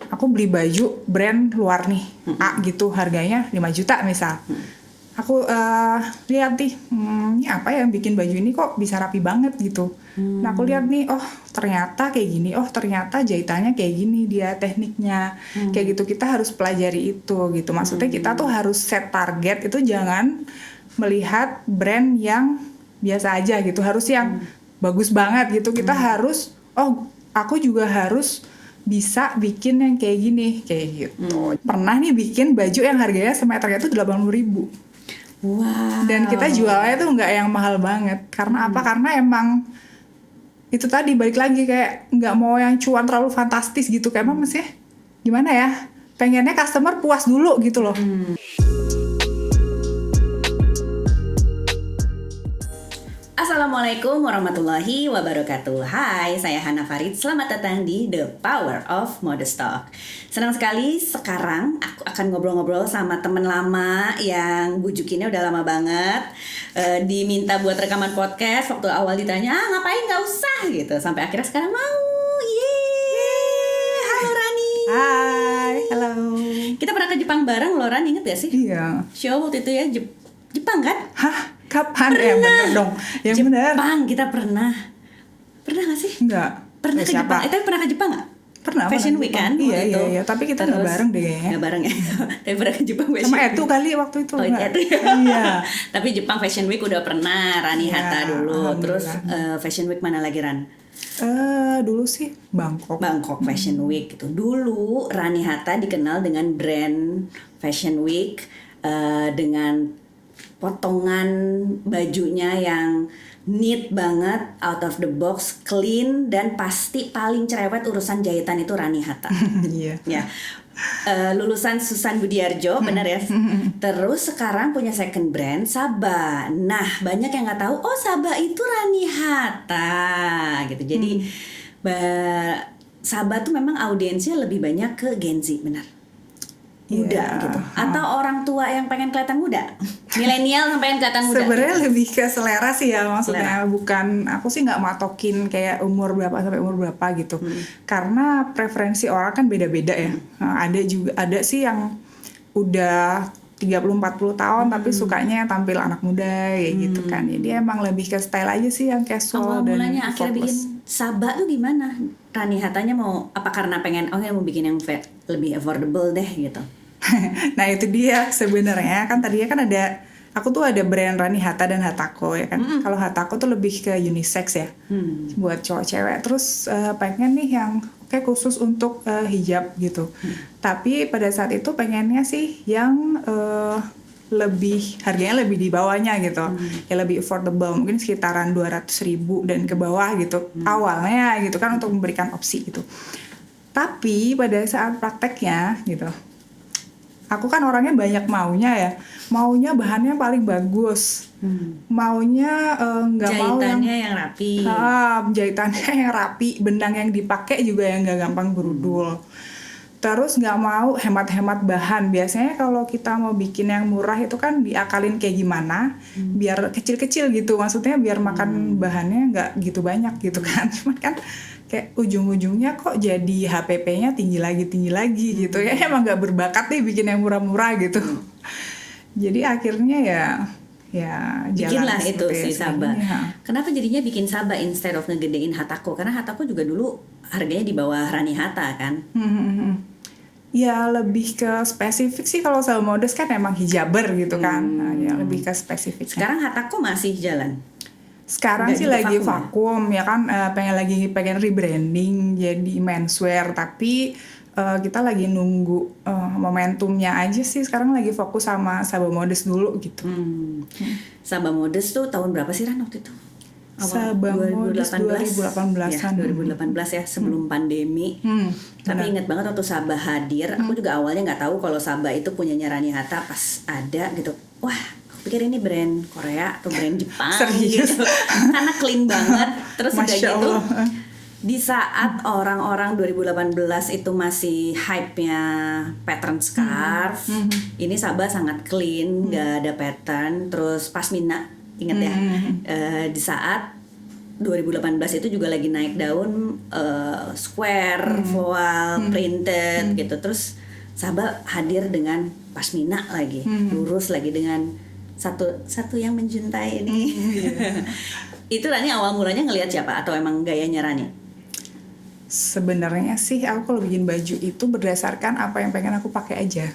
aku beli baju brand luar nih, A gitu, harganya 5 juta misal. Aku lihat nih, ini apa ya yang bikin baju ini kok bisa rapi banget gitu. Nah aku lihat nih, oh ternyata kayak gini, oh ternyata jahitannya kayak gini dia tekniknya. Kayak gitu, kita harus pelajari itu gitu. Maksudnya kita tuh harus set target, itu jangan melihat brand yang biasa aja gitu, harus yang bagus banget gitu. Kita harus, oh aku juga harus bisa bikin yang kayak gini, kayak gitu. Pernah nih bikin baju yang harganya semeternya itu 80.000. Wow. Dan kita jualnya tuh nggak yang mahal banget. Karena apa? Karena emang itu tadi balik lagi kayak nggak mau yang cuan terlalu fantastis gitu. Kayak emang mesti gimana ya? Pengennya customer puas dulu gitu loh. Assalamualaikum warahmatullahi wabarakatuh. Hai, saya Hana Farid. Selamat datang di The Power of Modest Talk. Senang sekali sekarang aku akan ngobrol-ngobrol sama temen lama yang bujukinnya udah lama banget. Diminta buat rekaman podcast, waktu awal ditanya, ngapain nggak usah gitu. Sampai akhirnya sekarang mau. Yeay. Halo Rani. Hai, halo. Kita pernah ke Jepang bareng loh Ran, inget gak sih? Iya. Show waktu itu ya, Jepang kan? Hah? Kapan? Bener dong. Yang bener. Jepang kita pernah gak sih? Enggak. Pernah ke Jepang? Tapi pernah ke Jepang gak? Pernah. Fashion Week kan? Iya. Tapi kita nggak bareng deh kayaknya. Nggak bareng ya. Tapi pernah ke Jepang Fashion Sama Week. itu kali waktu itu. Oh itu ya. Iya. Tapi Jepang Fashion Week udah pernah. Rani Hatta dulu. Terus Fashion Week mana lagi Ran? Dulu sih Bangkok Fashion Week gitu. Dulu Rani Hatta dikenal dengan brand Fashion Week dengan potongan bajunya yang neat banget, out of the box, clean, dan pasti paling cerewet urusan jahitan itu Rani Hatta. Iya. Ya. Lulusan Susan Budiarjo, benar ya. Terus sekarang punya second brand Saba. Nah, banyak yang nggak tahu. Oh, Saba itu Rani Hatta, gitu. Jadi Saba tuh memang audiensnya lebih banyak ke Gen Z, benar. Muda gitu. Atau orang tua yang pengen kelihatan muda. Milenial yang pengen kelihatan muda. Sebenarnya gitu. lebih ke selera sih ya, maksudnya bukan, aku sih nggak matokin kayak umur berapa sampai umur berapa gitu. Karena preferensi orang kan beda-beda ya. Ada sih yang udah 30-40 tahun tapi sukanya tampil anak muda kayak gitu kan. Jadi emang lebih ke style aja sih yang casual. Awal dan mulanya akhirnya bikin Saba tuh gimana? Rani Hattanya mau apa karena pengen mau bikin yang lebih affordable deh gitu. Nah itu dia sebenarnya kan tadinya kan aku tuh ada brand Rani Hatta dan Hatako ya kan. Kalau Hatako tuh lebih ke unisex ya, buat cowok cewek. Terus pengen nih yang khusus untuk hijab gitu. Tapi pada saat itu pengennya sih yang harganya lebih di bawahnya gitu, ya lebih affordable, mungkin sekitaran 200.000 dan ke bawah gitu awalnya gitu kan, untuk memberikan opsi gitu. Tapi pada saat prakteknya gitu, aku kan orangnya banyak maunya bahannya paling bagus, maunya nggak mau yang rapi, jahitannya yang rapi, benang yang dipakai juga yang nggak gampang berudul. Terus nggak mau hemat-hemat bahan. Biasanya kalau kita mau bikin yang murah itu kan diakalin kayak gimana, biar kecil-kecil gitu. Maksudnya biar makan bahannya nggak gitu banyak gitu kan. Cuman kan kayak ujung-ujungnya kok jadi HPP-nya tinggi lagi gitu ya. Emang nggak berbakat nih bikin yang murah-murah gitu. Jadi akhirnya ya bikinlah itu si Saba. Ya. Kenapa jadinya bikin Saba instead of ngegedein Hatako? Karena Hatako juga dulu harganya di bawah Rani Hatta kan. Ya lebih ke spesifik sih, kalau Saba Modest kan emang hijaber gitu kan. Nah, ya lebih ke spesifik. Sekarang Hatako masih jalan? Sekarang sih lagi vakum ya kan, pengen rebranding jadi menswear, tapi kita lagi nunggu momentumnya aja sih. Sekarang lagi fokus sama Saba Modest dulu gitu. Saba Modest tuh tahun berapa sih Ran waktu itu? Saba Modest 2018-an. 2018 ya, sebelum pandemi. Tapi ingat banget waktu Saba hadir, aku juga awalnya nggak tahu kalau Saba itu punyanya Rani Hatta. Pas ada gitu, wah aku pikir ini brand Korea atau brand Jepang gitu. Karena clean banget. Terus udah gitu di saat orang-orang 2018 itu masih hype-nya pattern scarf, ini Saba sangat clean, nggak ada pattern. Terus Pasmina, inget ya, di saat 2018 itu juga lagi naik daun square, voile, printed gitu. Terus Sabah hadir dengan pasmina lagi, lurus lagi dengan satu yang menjuntai ini. Itu Rani awal mulanya ngelihat siapa atau emang gayanya Rani? Sebenarnya sih aku kalau bikin baju itu berdasarkan apa yang pengen aku pakai aja.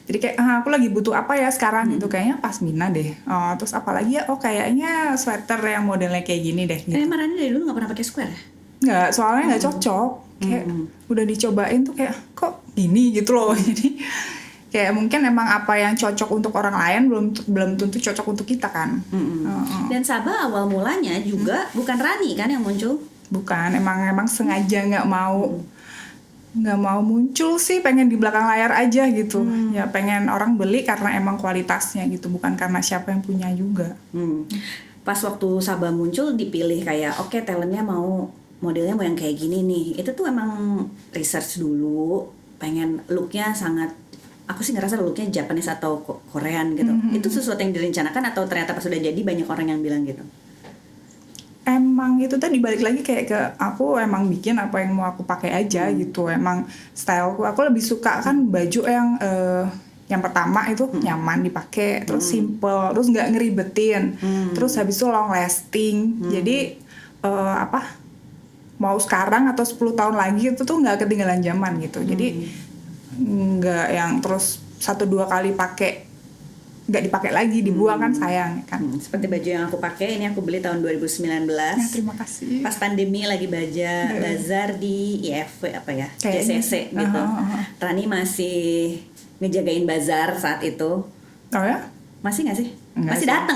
Jadi kayak aku lagi butuh apa ya sekarang gitu, kayaknya pasmina deh. Terus apalagi ya, kayaknya sweater yang modelnya kayak gini deh gitu. Emang Rani dari dulu nggak pernah pakai square ya? Nggak, soalnya nggak cocok. Kayak udah dicobain tuh kayak kok gini gitu loh. Jadi kayak mungkin emang apa yang cocok untuk orang lain belum tentu cocok untuk kita kan. Dan Sabah awal mulanya juga bukan Rani kan yang muncul? Bukan, emang sengaja nggak mau muncul sih, pengen di belakang layar aja gitu. Ya pengen orang beli karena emang kualitasnya gitu, bukan karena siapa yang punya juga. Pas waktu Sabah muncul dipilih kayak oke, talentnya mau modelnya mau yang kayak gini nih. Itu tuh emang research dulu, pengen looknya sangat, aku sih ngerasa looknya Japanese atau Korean gitu. Itu sesuatu yang direncanakan atau ternyata pas sudah jadi banyak orang yang bilang gitu? Emang itu tadi balik lagi kayak ke aku emang bikin apa yang mau aku pakai aja gitu. Emang styleku, aku lebih suka kan baju yang pertama itu nyaman dipakai, terus simple, terus nggak ngeribetin, terus habis itu long lasting. Jadi mau sekarang atau 10 tahun lagi itu tuh nggak ketinggalan zaman gitu. Jadi nggak yang terus 1-2 kali pakai nggak dipakai lagi, dibuang kan sayang kan. Seperti baju yang aku pakai ini aku beli tahun 2019. Ya, terima kasih. Pas pandemi lagi bazar di IFW apa ya, JCC gitu. Rani masih ngejagain bazar saat itu. Oh ya? Masih nggak sih? Enggak masih sih. datang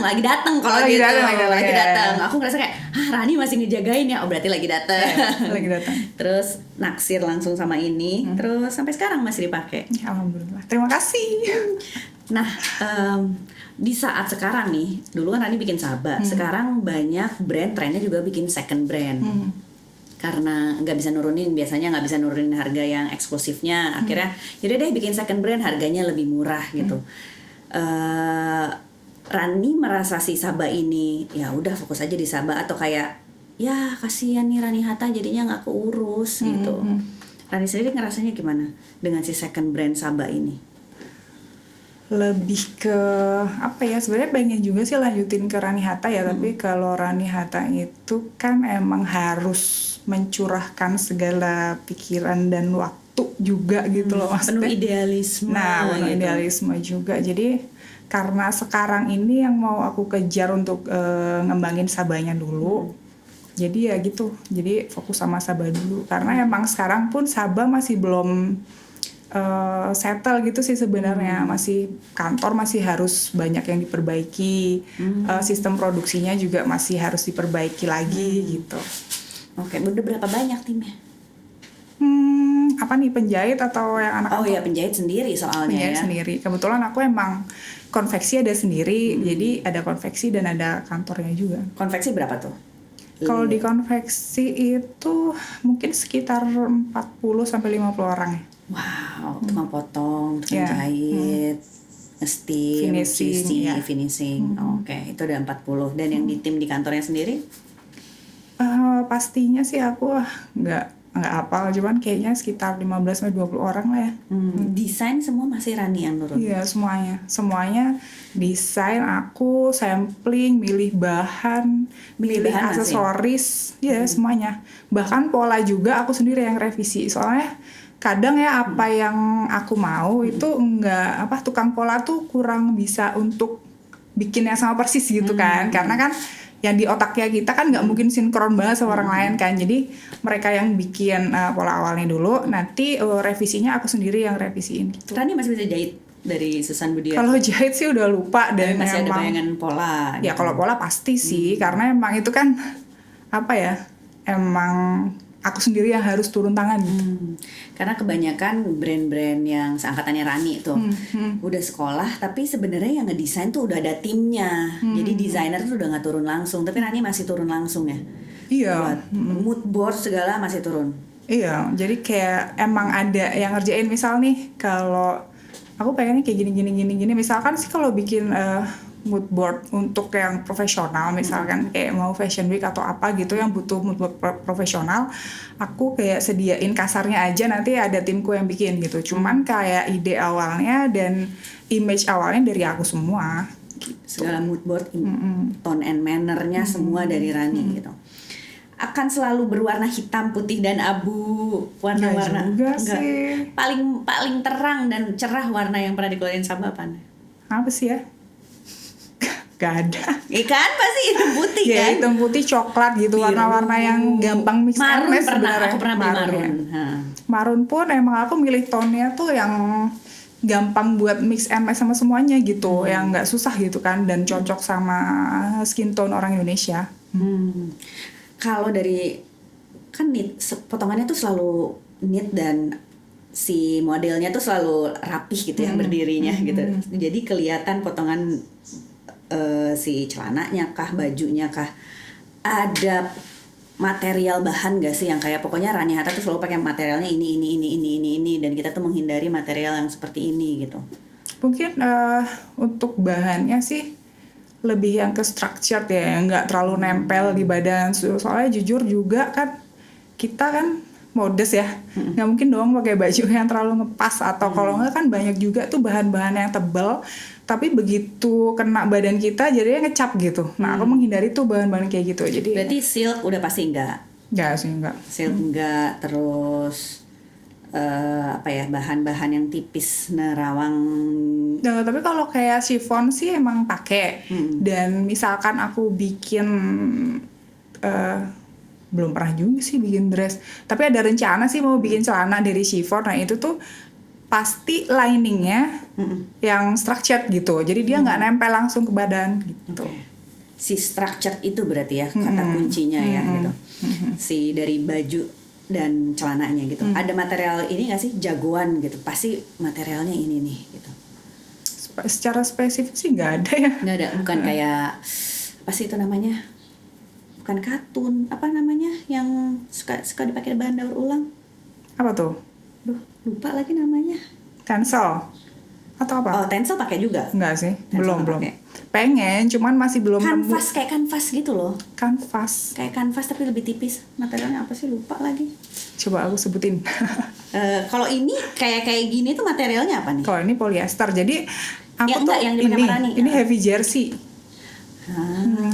kalau lagi gitu. datang. Datang. Aku ngerasa kayak, Rani masih ngejagain ya. Oh berarti lagi datang. Lagi datang. Terus naksir langsung sama ini. Terus sampai sekarang masih dipakai. Alhamdulillah. Terima kasih. Nah, di saat sekarang nih, dulu kan Rani bikin Sabah, sekarang banyak brand trennya juga bikin second brand. Karena biasanya nggak bisa nurunin harga yang eksklusifnya, akhirnya yaudah deh bikin second brand, harganya lebih murah gitu. Rani merasa si Sabah ini ya udah fokus aja di Sabah atau kayak ya kasihan nih Rani Hatta jadinya nggak keurus gitu. Rani sendiri ngerasanya gimana dengan si second brand Sabah ini? Lebih ke apa ya, sebenarnya pengen juga sih lanjutin ke Rani Hatta ya, tapi kalau Rani Hatta itu kan emang harus mencurahkan segala pikiran dan waktu juga gitu loh maksudnya. Penuh idealisme. Nah, penuh gitu. idealisme juga. Jadi karena sekarang ini yang mau aku kejar untuk ngembangin Sabahnya dulu. Jadi ya gitu. Jadi fokus sama Sabah dulu karena emang sekarang pun Sabah masih belum settle gitu sih sebenarnya. Masih kantor masih harus banyak yang diperbaiki, sistem produksinya juga masih harus diperbaiki lagi gitu. Oke, udah berapa banyak timnya? Apa nih, penjahit atau yang anak? Oh ya, penjahit sendiri soalnya. Penjahit sendiri. Kebetulan aku emang konveksi ada sendiri, jadi ada konveksi dan ada kantornya juga. Konveksi berapa tuh? Kalau di konveksi itu mungkin sekitar 40-50 orang ya. Wow, tukang potong, tukang jahit, nge-steam, finishing. Oke, itu ada 40. Dan yang di tim di kantornya sendiri? Pastinya sih aku nggak hafal, cuman kayaknya sekitar 15-20 orang lah ya. Desain semua masih Rani yang nurun? Iya, semuanya desain, aku sampling, milih bahan, milih aksesoris, ya semuanya. Bahkan pola juga aku sendiri yang revisi, soalnya kadang ya apa yang aku mau itu tukang pola tuh kurang bisa untuk bikin yang sama persis gitu kan, karena kan yang di otaknya kita kan nggak mungkin sinkron banget sama orang lain kan. Jadi mereka yang bikin pola awalnya dulu, nanti revisinya aku sendiri yang revisiin gitu. Rani masih bisa jahit dari Susan Budiar? Kalau jahit sih udah lupa dan masih ada bayangan pola ya gitu. Kalau pola pasti sih, karena emang itu kan emang aku sendiri yang harus turun tangan gitu. Karena kebanyakan brand-brand yang seangkatannya Rani tuh udah sekolah, tapi sebenarnya yang ngedesain tuh udah ada timnya. Jadi desainer tuh udah nggak turun langsung, tapi Rani masih turun langsung ya. Iya. Mood board segala masih turun. Iya, jadi kayak emang ada yang ngerjain. Misal nih, kalau aku pengennya kayak gini. Misalkan sih kalau bikin mood board untuk yang profesional misalkan kayak mau fashion week atau apa gitu yang butuh mood board profesional, aku kayak sediain kasarnya aja, nanti ada timku yang bikin gitu. Cuman kayak ide awalnya dan image awalnya dari aku semua. Segala mood board, tone and manner-nya semua dari Rani gitu. Akan selalu berwarna hitam, putih dan abu, warna-warna Nggak juga sih. paling terang dan cerah warna yang pernah dikeluarin Sabah apa? Apa sih ya? Gak ada. Kan pasti hitam putih Ya, kan? hitam putih coklat gitu, Biru. warna-warna yang gampang mix and Marun match sebenarnya. aku pernah beli marun. Ya. Marun pun emang aku milih tone-nya tuh yang gampang buat mix and match sama semuanya gitu, yang nggak susah gitu kan, dan cocok sama skin tone orang Indonesia. Kalau dari kan knit, potongannya tuh selalu knit dan si modelnya tuh selalu rapih gitu ya berdirinya gitu. Jadi kelihatan potongan si celananya kah, bajunya kah, ada material bahan gak sih yang kayak pokoknya Rani Hatta tuh selalu pakai materialnya ini dan kita tuh menghindari material yang seperti ini gitu. Mungkin untuk bahannya sih lebih yang ke structured ya, nggak terlalu nempel di badan. Soalnya jujur juga kan kita kan modest ya, nggak mungkin dong pakai baju yang terlalu ngepas, atau kalau nggak kan banyak juga tuh bahan-bahan yang tebal tapi begitu kena badan kita jadinya ngecap gitu. Nah aku menghindari tuh bahan-bahan kayak gitu. Jadi Berarti silk udah pasti enggak? nggak sih, nggak. Silk enggak, terus apa ya, bahan-bahan yang tipis nerawang. Nah, tapi kalau kayak chiffon sih emang pakai. Dan misalkan aku bikin belum pernah juga sih bikin dress. Tapi ada rencana sih mau bikin celana dari chiffon. Nah itu tuh pasti liningnya yang structured gitu. Jadi dia nggak nempel langsung ke badan gitu. Si structured itu berarti ya kata kuncinya ya gitu. Si dari baju dan celananya gitu. Ada material ini nggak sih jagoan gitu? Pasti materialnya ini nih gitu. Secara spesifik sih nggak ada ya. Nggak ada, bukan kayak apa sih itu namanya? Bukan katun, apa namanya yang suka dipakai bahan daur ulang? Apa tuh? Duh, lupa lagi namanya. Tencel atau apa? Oh, tencel pakai juga? Enggak sih, Tencel belum. pakai. Pengen, cuman masih belum Kanvas, kayak kanvas gitu loh. Kanvas. Kayak kanvas tapi lebih tipis. Materialnya apa sih, lupa lagi. Coba aku sebutin. Kalau ini kayak gini tuh materialnya apa nih? Kalau ini polyester. Jadi aku Ya, tuh enggak, yang dipakai Marani. ini heavy jersey.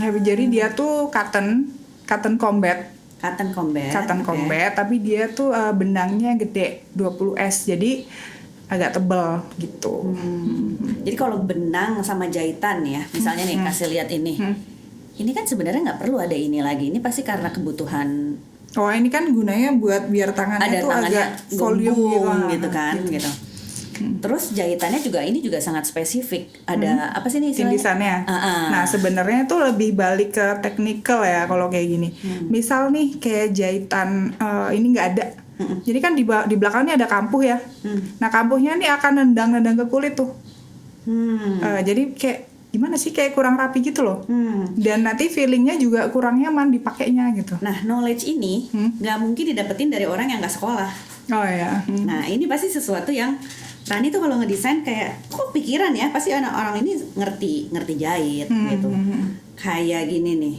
Heavy jersey dia tuh cotton combat. Cotton combat. Cotton oke. combat, tapi dia tuh benangnya gede 20S, jadi agak tebal gitu. Jadi kalau benang sama jahitan ya, misalnya nih kasih lihat ini. Ini kan sebenarnya nggak perlu ada ini lagi. Ini pasti karena kebutuhan. Oh ini kan gunanya buat biar tangannya Ada tuh tangannya agak volume gitu kan gitu. Terus jahitannya juga ini juga sangat spesifik. Ada apa sih nih istilahnya? tindisannya. Nah sebenarnya tuh lebih balik ke technical ya kalau kayak gini. Misal nih kayak jahitan ini nggak ada. Jadi kan di belakangnya ada kampuh ya. Nah kampuhnya nih akan nendang ke kulit tuh. Jadi kayak gimana sih, kayak kurang rapi gitu loh. Dan nanti feelingnya juga kurang nyaman dipakainya gitu. Nah knowledge ini nggak mungkin didapetin dari orang yang nggak sekolah. Oh ya. Nah ini pasti sesuatu yang Rani tuh kalau ngedesain kayak kok pikiran ya, pasti orang ini ngerti jahit gitu. Kayak gini nih.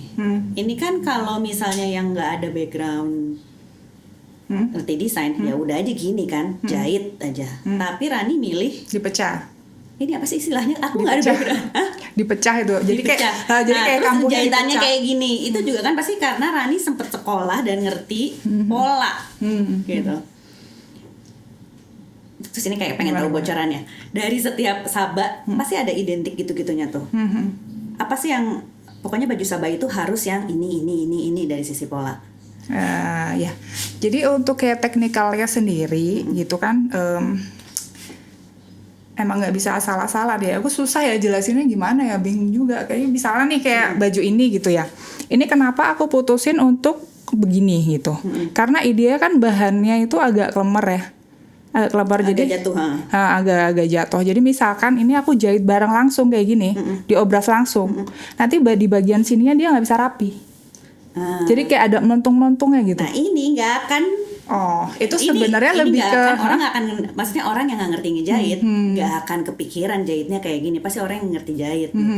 Ini kan kalau misalnya yang nggak ada background ngerti desain ya udah aja gini kan, jahit aja. Tapi Rani milih Dipecah. ini apa sih istilahnya? Aku nggak ada background. Dipecah itu. Jadi Dipecah. kayak jadi kayak terus kampuhnya jahitannya dipecah. kayak gini. Itu juga kan pasti karena Rani sempet sekolah dan ngerti pola gitu. Terus ini kayak pengen tahu bocorannya. Dari setiap Sabah pasti ada identik gitu-gitunya tuh. Apa sih yang pokoknya baju Sabah itu harus yang ini dari sisi pola. Ya. Jadi untuk kayak teknikalnya sendiri gitu kan, emang nggak bisa asal-asalan deh. Aku susah ya jelasinnya gimana ya, bingung juga. Kayak misalnya nih kayak baju ini gitu ya. Ini kenapa aku putusin untuk begini gitu? Karena ide kan bahannya itu agak klemer ya. Agak lebar, jadi jatuh, agak jatuh. Jadi misalkan ini aku jahit bareng langsung kayak gini, diobras langsung. Nanti di bagian sininya dia nggak bisa rapi. Jadi kayak ada melontung-melentungnya gitu. Nah ini nggak akan Oh, itu Ini sebenarnya lebih nggak ke akan, orang nggak akan, maksudnya orang yang nggak ngerti ngejahit nggak akan kepikiran jahitnya kayak gini, pasti orang yang ngerti jahit gitu.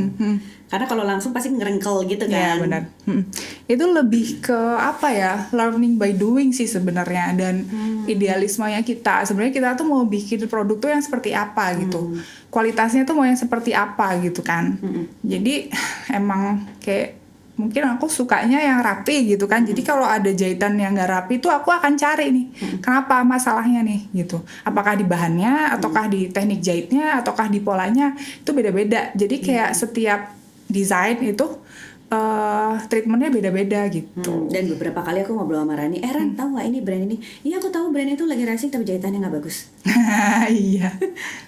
Karena kalau langsung pasti ngerengkel gitu ya kan. benar. Itu lebih ke apa ya, learning by doing sih sebenarnya, dan idealismenya kita. Sebenarnya kita tuh mau bikin produk tuh yang seperti apa gitu, kualitasnya tuh mau yang seperti apa gitu kan. Jadi emang kayak mungkin aku sukanya yang rapi gitu kan. Jadi kalau ada jahitan yang nggak rapi tuh aku akan cari nih, kenapa masalahnya nih gitu. Apakah di bahannya, ataukah di teknik jahitnya, ataukah di polanya, itu beda-beda. Jadi kayak setiap desain itu treatmentnya beda-beda gitu. Dan beberapa kali aku ngobrol sama Rani, Ran tahu nggak ini brand ini? Iya aku tahu brand itu lagi racing tapi jahitannya nggak bagus. Iya.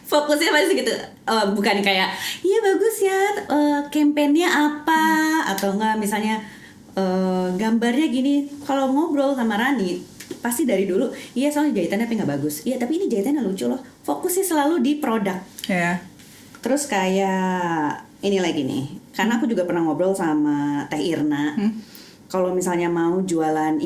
Fokusnya pasti gitu, bukan kayak iya bagus ya, campaignnya apa, atau enggak misalnya gambarnya gini. Kalau ngobrol sama Rani pasti dari dulu iya soalnya jahitannya tapi nggak bagus, iya tapi ini jahitannya lucu loh. Fokusnya selalu di produk. Ya. Terus kayak ini lagi nih, karena aku juga pernah ngobrol sama Teh Irna. Kalau misalnya mau jualan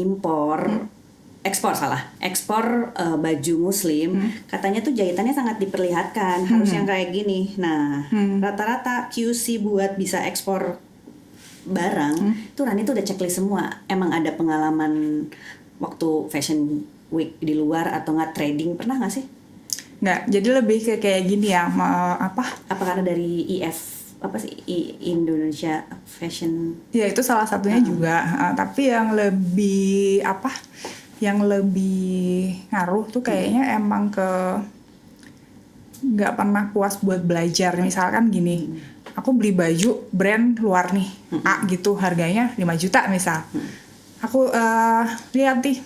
ekspor baju muslim, katanya tuh jahitannya sangat diperlihatkan, harus yang kayak gini. Nah, rata-rata QC buat bisa ekspor barang, tuh Rani tuh udah checklist semua. Emang ada pengalaman waktu fashion week di luar atau nggak trading, pernah nggak sih? Nggak, jadi lebih ke kayak gini ya, Apa karena dari Indonesia Fashion? Ya itu salah satunya juga. Tapi yang lebih yang lebih ngaruh tuh kayaknya emang ke nggak pernah puas buat belajar. Misalkan gini, aku beli baju brand luar nih, A gitu, harganya 5 juta misal. Aku lihat nih,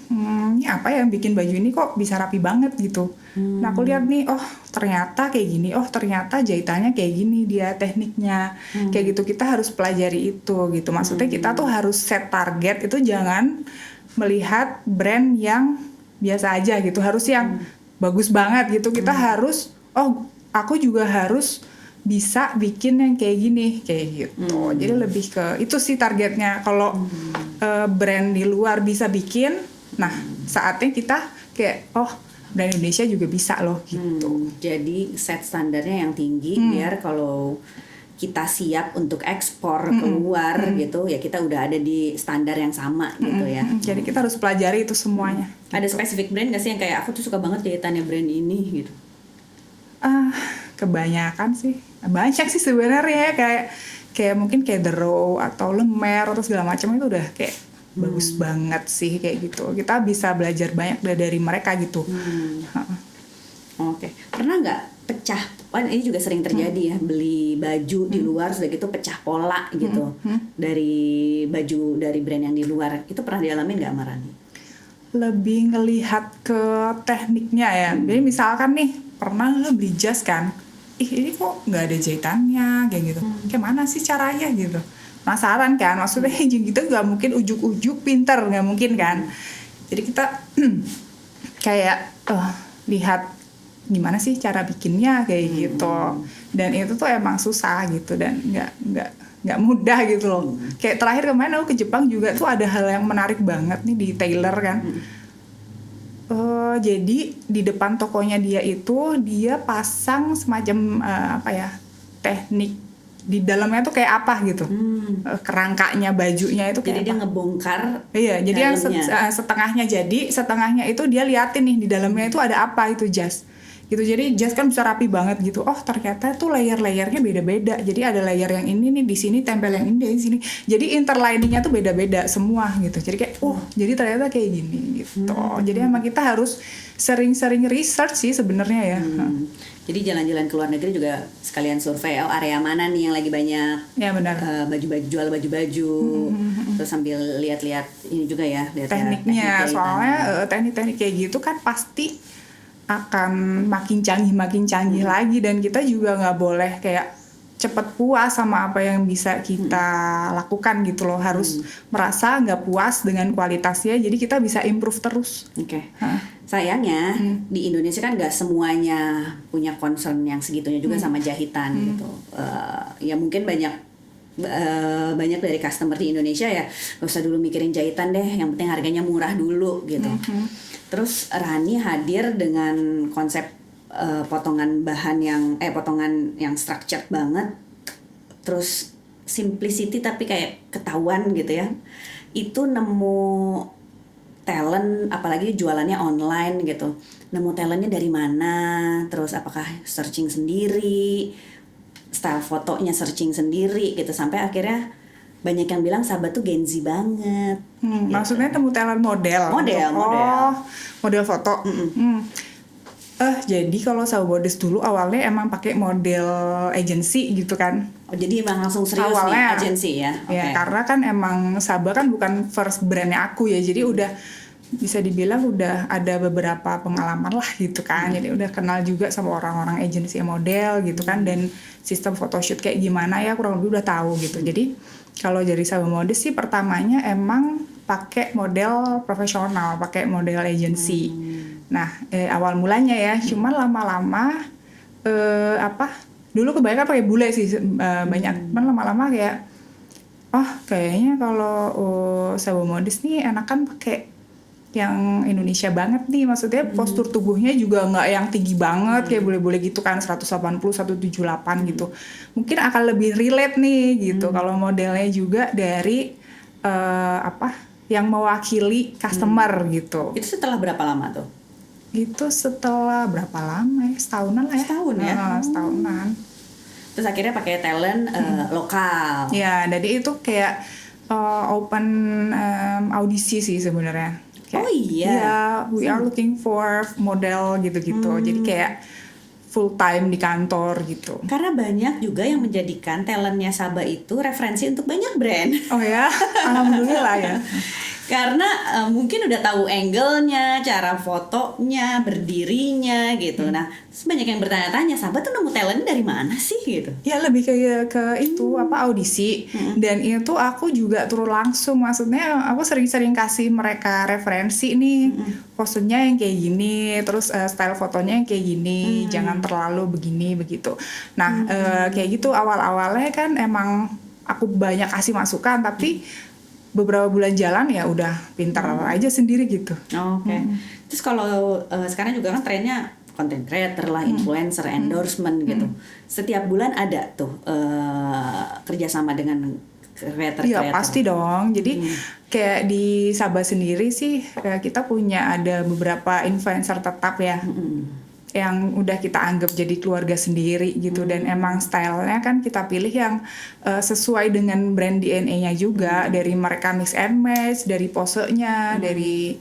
ini apa ya yang bikin baju ini kok bisa rapi banget gitu. Nah aku lihat nih, oh ternyata kayak gini, oh ternyata jahitannya kayak gini, dia tekniknya kayak gitu. Kita harus pelajari itu gitu. Maksudnya kita tuh harus set target, itu jangan melihat brand yang biasa aja gitu, harus yang bagus banget gitu. Kita harus, oh aku juga harus bisa bikin yang kayak gini, kayak gitu. Jadi lebih ke itu sih targetnya. Kalau brand di luar bisa bikin, nah saatnya kita kayak oh brand Indonesia juga bisa loh gitu. Jadi set standarnya yang tinggi biar kalau kita siap untuk ekspor keluar gitu ya, kita udah ada di standar yang sama gitu ya. Jadi kita harus pelajari itu semuanya. Ada spesifik brand gak sih yang kayak aku tuh suka banget jahitannya brand ini gitu? Kebanyakan sih, banyak sih sebenarnya, kayak mungkin kayak The Row atau Lemer atau segala macam itu udah kayak bagus banget sih kayak gitu. Kita bisa belajar banyak dari mereka gitu. Oke. Pernah nggak pecah? Kan ini juga sering terjadi ya, beli baju di luar sudah gitu pecah pola gitu dari baju dari brand yang di luar. Itu pernah dialamin nggak sama Rani? Lebih ngelihat ke tekniknya ya. Jadi misalkan nih pernah lo beli jas kan, ini kok nggak ada jahitannya kayak gitu. Kayak mana sih caranya gitu? Penasaran kan? Maksudnya gitu nggak mungkin ujuk-ujuk pinter, nggak mungkin kan? Jadi kita kayak lihat gimana sih cara bikinnya kayak gitu. Dan itu tuh emang susah gitu dan nggak mudah gitu loh. Kayak terakhir kemarin aku ke Jepang juga tuh ada hal yang menarik banget nih di tailor kan. Jadi di depan tokonya dia pasang semacam teknik di dalamnya tuh kayak apa gitu. Kerangkanya bajunya itu kayak jadi dia ngebongkar. Iya, jadi yang setengahnya setengahnya itu dia liatin nih di dalamnya itu ada apa itu jas. Gitu. Jadi jas kan bisa rapi banget gitu. Oh, ternyata tuh layer-layernya beda-beda. Jadi ada layer yang ini nih di sini, tempel yang ini di sini. Jadi interliningnya tuh beda-beda semua gitu. Jadi kayak jadi ternyata kayak gini gitu. Jadi emang kita harus sering-sering research sih sebenarnya ya. Jadi jalan-jalan ke luar negeri juga sekalian survei area mana nih yang lagi banyak baju-baju, jual baju-baju. Terus sambil lihat-lihat ini juga ya, lihat tekniknya. Soalnya teknik-teknik kayak gitu kan pasti akan makin canggih lagi, dan kita juga nggak boleh kayak cepet puas sama apa yang bisa kita lakukan gitu loh. Harus merasa nggak puas dengan kualitasnya, jadi kita bisa improve terus. Sayangnya di Indonesia kan nggak semuanya punya concern yang segitunya juga sama jahitan gitu. Ya mungkin banyak dari customer di Indonesia ya nggak usah dulu mikirin jahitan deh, yang penting harganya murah dulu gitu. Terus Rani hadir dengan konsep potongan yang structured banget, terus simplicity tapi kayak ketahuan gitu ya. Itu nemu talent, apalagi jualannya online gitu. Nemu talentnya dari mana? Terus apakah searching sendiri, style fotonya searching sendiri gitu, sampai akhirnya banyak yang bilang Sabah tuh Gen Z banget. Gitu. Maksudnya temu talent model. Model foto. Jadi kalau Sabah Modest dulu awalnya emang pakai model agency gitu kan. Oh, jadi emang langsung serius awalnya, nih agency ya? Ya, karena kan emang Sabah kan bukan first brandnya aku ya, jadi udah bisa dibilang udah ada beberapa pengalaman lah gitu kan. Jadi udah kenal juga sama orang-orang agency model gitu kan, dan sistem photoshoot kayak gimana ya kurang lebih udah tahu gitu. Jadi kalau dari Sabah Modest sih pertamanya emang pakai model profesional, pakai model agency. Nah, awal mulanya ya, cuman lama-lama dulu kebanyakan pakai bule sih banyak, cuman lama-lama kayak kayaknya kalau Sabah Modest nih enakan pakai yang Indonesia banget nih, maksudnya postur tubuhnya juga nggak yang tinggi banget kayak bule-bule gitu kan, 180 178 gitu. Mungkin akan lebih relate nih gitu kalau modelnya juga dari yang mewakili customer gitu. Itu setelah berapa lama tuh? Itu setelah berapa lama ya? Setahunan lah ya. Setahun ya? Setahunan. Terus akhirnya pakai talent lokal. Ya, jadi itu kayak open audisi sih sebenarnya. Oh iya? Ya, we are looking for model gitu-gitu. Jadi kayak full time di kantor gitu. Karena banyak juga yang menjadikan talentnya Sabah itu referensi untuk banyak brand. Oh ya, alhamdulillah ya. Karena mungkin udah tahu angle-nya, cara fotonya, berdirinya gitu. Nah, banyak yang bertanya-tanya, Sabah tuh nemu talent dari mana sih gitu? Ya lebih ke itu audisi. Dan itu aku juga turun langsung, maksudnya aku sering-sering kasih mereka referensi nih, posenya yang kayak gini, terus style fotonya yang kayak gini, jangan terlalu begini begitu. Nah, kayak gitu awal-awalnya kan emang aku banyak kasih masukan, tapi beberapa bulan jalan ya udah pintar aja sendiri gitu. Oke. Terus kalau sekarang juga kan trennya content creator lah, influencer, endorsement gitu. Setiap bulan ada tuh kerjasama dengan creator. Iya pasti dong. Jadi kayak di Sabah sendiri sih kita punya ada beberapa influencer tetap ya. Yang udah kita anggap jadi keluarga sendiri gitu, dan emang stylenya kan kita pilih yang sesuai dengan brand DNA-nya juga, dari mereka mix and match, dari posenya, dari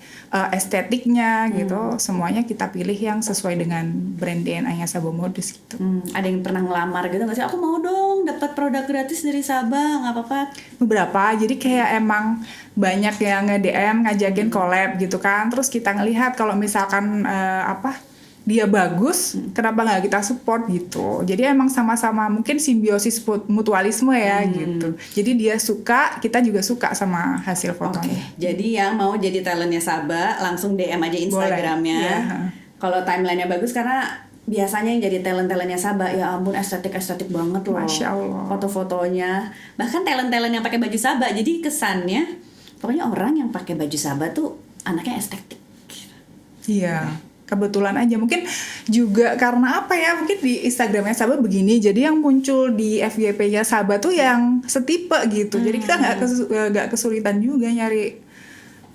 estetiknya gitu, semuanya kita pilih yang sesuai dengan brand DNA-nya Sabah Modest gitu. Ada yang pernah ngelamar gitu nggak sih? Aku mau dong dapat produk gratis dari Sabah, nggak apa-apa? Beberapa, jadi kayak emang banyak yang nge-DM ngajakin collab gitu kan, terus kita ngelihat kalau misalkan dia bagus, kenapa nggak kita support gitu. Jadi emang sama-sama mungkin simbiosis mutualisme ya gitu. Jadi dia suka, kita juga suka sama hasil fotonya. Jadi yang mau jadi talentnya Sabah langsung DM aja Instagramnya. Yeah. Kalau timelinenya bagus, karena biasanya yang jadi talent-talentnya Sabah, ya ampun estetik banget loh. Masya Allah. Foto-fotonya, bahkan talent-talent yang pakai baju Sabah. Jadi kesannya, pokoknya orang yang pakai baju Sabah tuh anaknya estetik. Iya. Kebetulan aja, mungkin juga karena apa ya, mungkin di Instagramnya Sabah begini, jadi yang muncul di FYP-nya Sabah tuh yang setipe gitu. Jadi kita nggak kesulitan juga nyari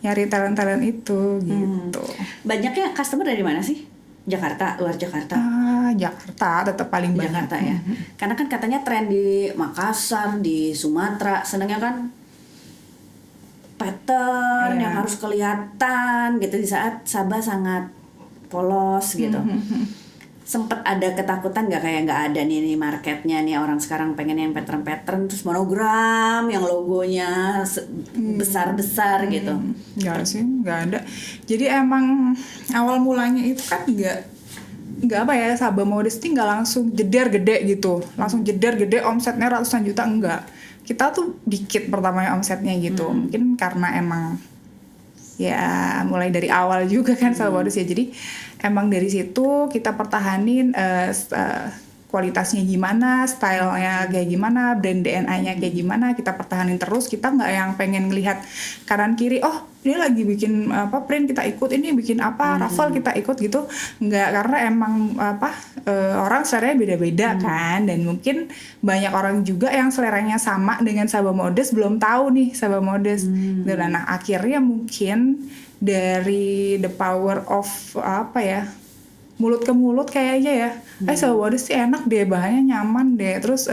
talent-talent itu gitu. Banyaknya customer dari mana sih? Jakarta, luar Jakarta? Jakarta tetap paling banyak. Jakarta ya. Karena kan katanya tren di Makassar, di Sumatera, senangnya kan pattern yang harus kelihatan gitu, di saat Sabah sangat polos gitu. Sempet ada ketakutan nggak ada nih marketnya nih, orang sekarang pengen yang pattern terus monogram yang logonya besar gitu. Nggak sih, nggak ada. Jadi emang awal mulanya itu kan nggak apa ya, Sabah Modest nggak langsung jeder gede gitu, langsung jeder gede omsetnya ratusan juta, enggak. Kita tuh dikit pertamanya omsetnya gitu. Mungkin karena emang ya mulai dari awal juga kan Sabah Modest ya, jadi emang dari situ kita pertahanin kualitasnya gimana, stylenya kayak gimana, brand DNA-nya kayak gimana, kita pertahanin terus. Kita nggak yang pengen ngelihat kanan kiri, oh ini lagi bikin apa print kita ikut, ini bikin apa raffle kita ikut gitu. Nggak, karena emang orang seleranya beda-beda kan, dan mungkin banyak orang juga yang seleranya sama dengan Sabah Modest belum tahu nih Sabah Modest. Nah akhirnya mungkin dari the power of apa ya, mulut ke mulut kayaknya ya, Sabah Modest sih enak deh, bahannya nyaman deh, terus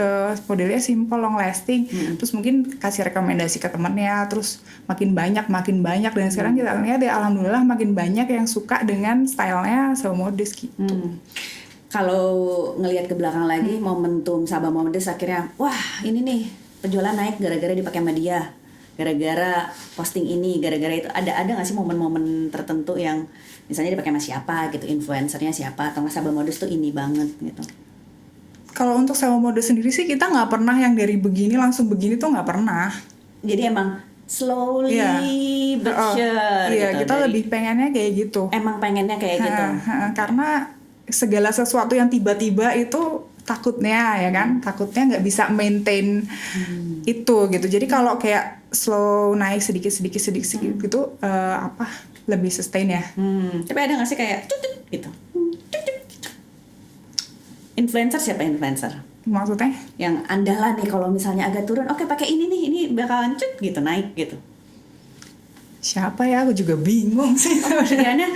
modelnya simple, long lasting, terus mungkin kasih rekomendasi ke temennya, terus makin banyak, dan sekarang kita lihat ya alhamdulillah makin banyak yang suka dengan stylenya Sabah Modest gitu. Kalau ngelihat ke belakang lagi, momentum Sabah Modest akhirnya, wah ini nih penjualan naik gara-gara dipakai sama dia, gara-gara posting ini, gara-gara itu. Ada nggak sih momen-momen tertentu yang misalnya dipakai sama siapa gitu, influencernya siapa, atau nggak Sabah Modest tuh ini banget gitu? Kalau untuk Sabah Modest sendiri sih kita nggak pernah yang dari begini langsung begini tuh nggak pernah. Jadi emang slowly but sure Iya, gitu. kita lebih pengennya kayak gitu. Emang pengennya kayak gitu. Karena segala sesuatu yang tiba-tiba itu takutnya ya kan, takutnya nggak bisa maintain itu gitu. Jadi kalau kayak slow naik sedikit gitu lebih sustain ya. Tapi ada nggak sih kayak tutut gitu? Influencer siapa influencer? Maksudnya? Yang andalan nih kalau misalnya agak turun, oke pakai ini nih, ini bakalan cut gitu naik gitu. Siapa ya? Aku juga bingung sih. Sebenarnya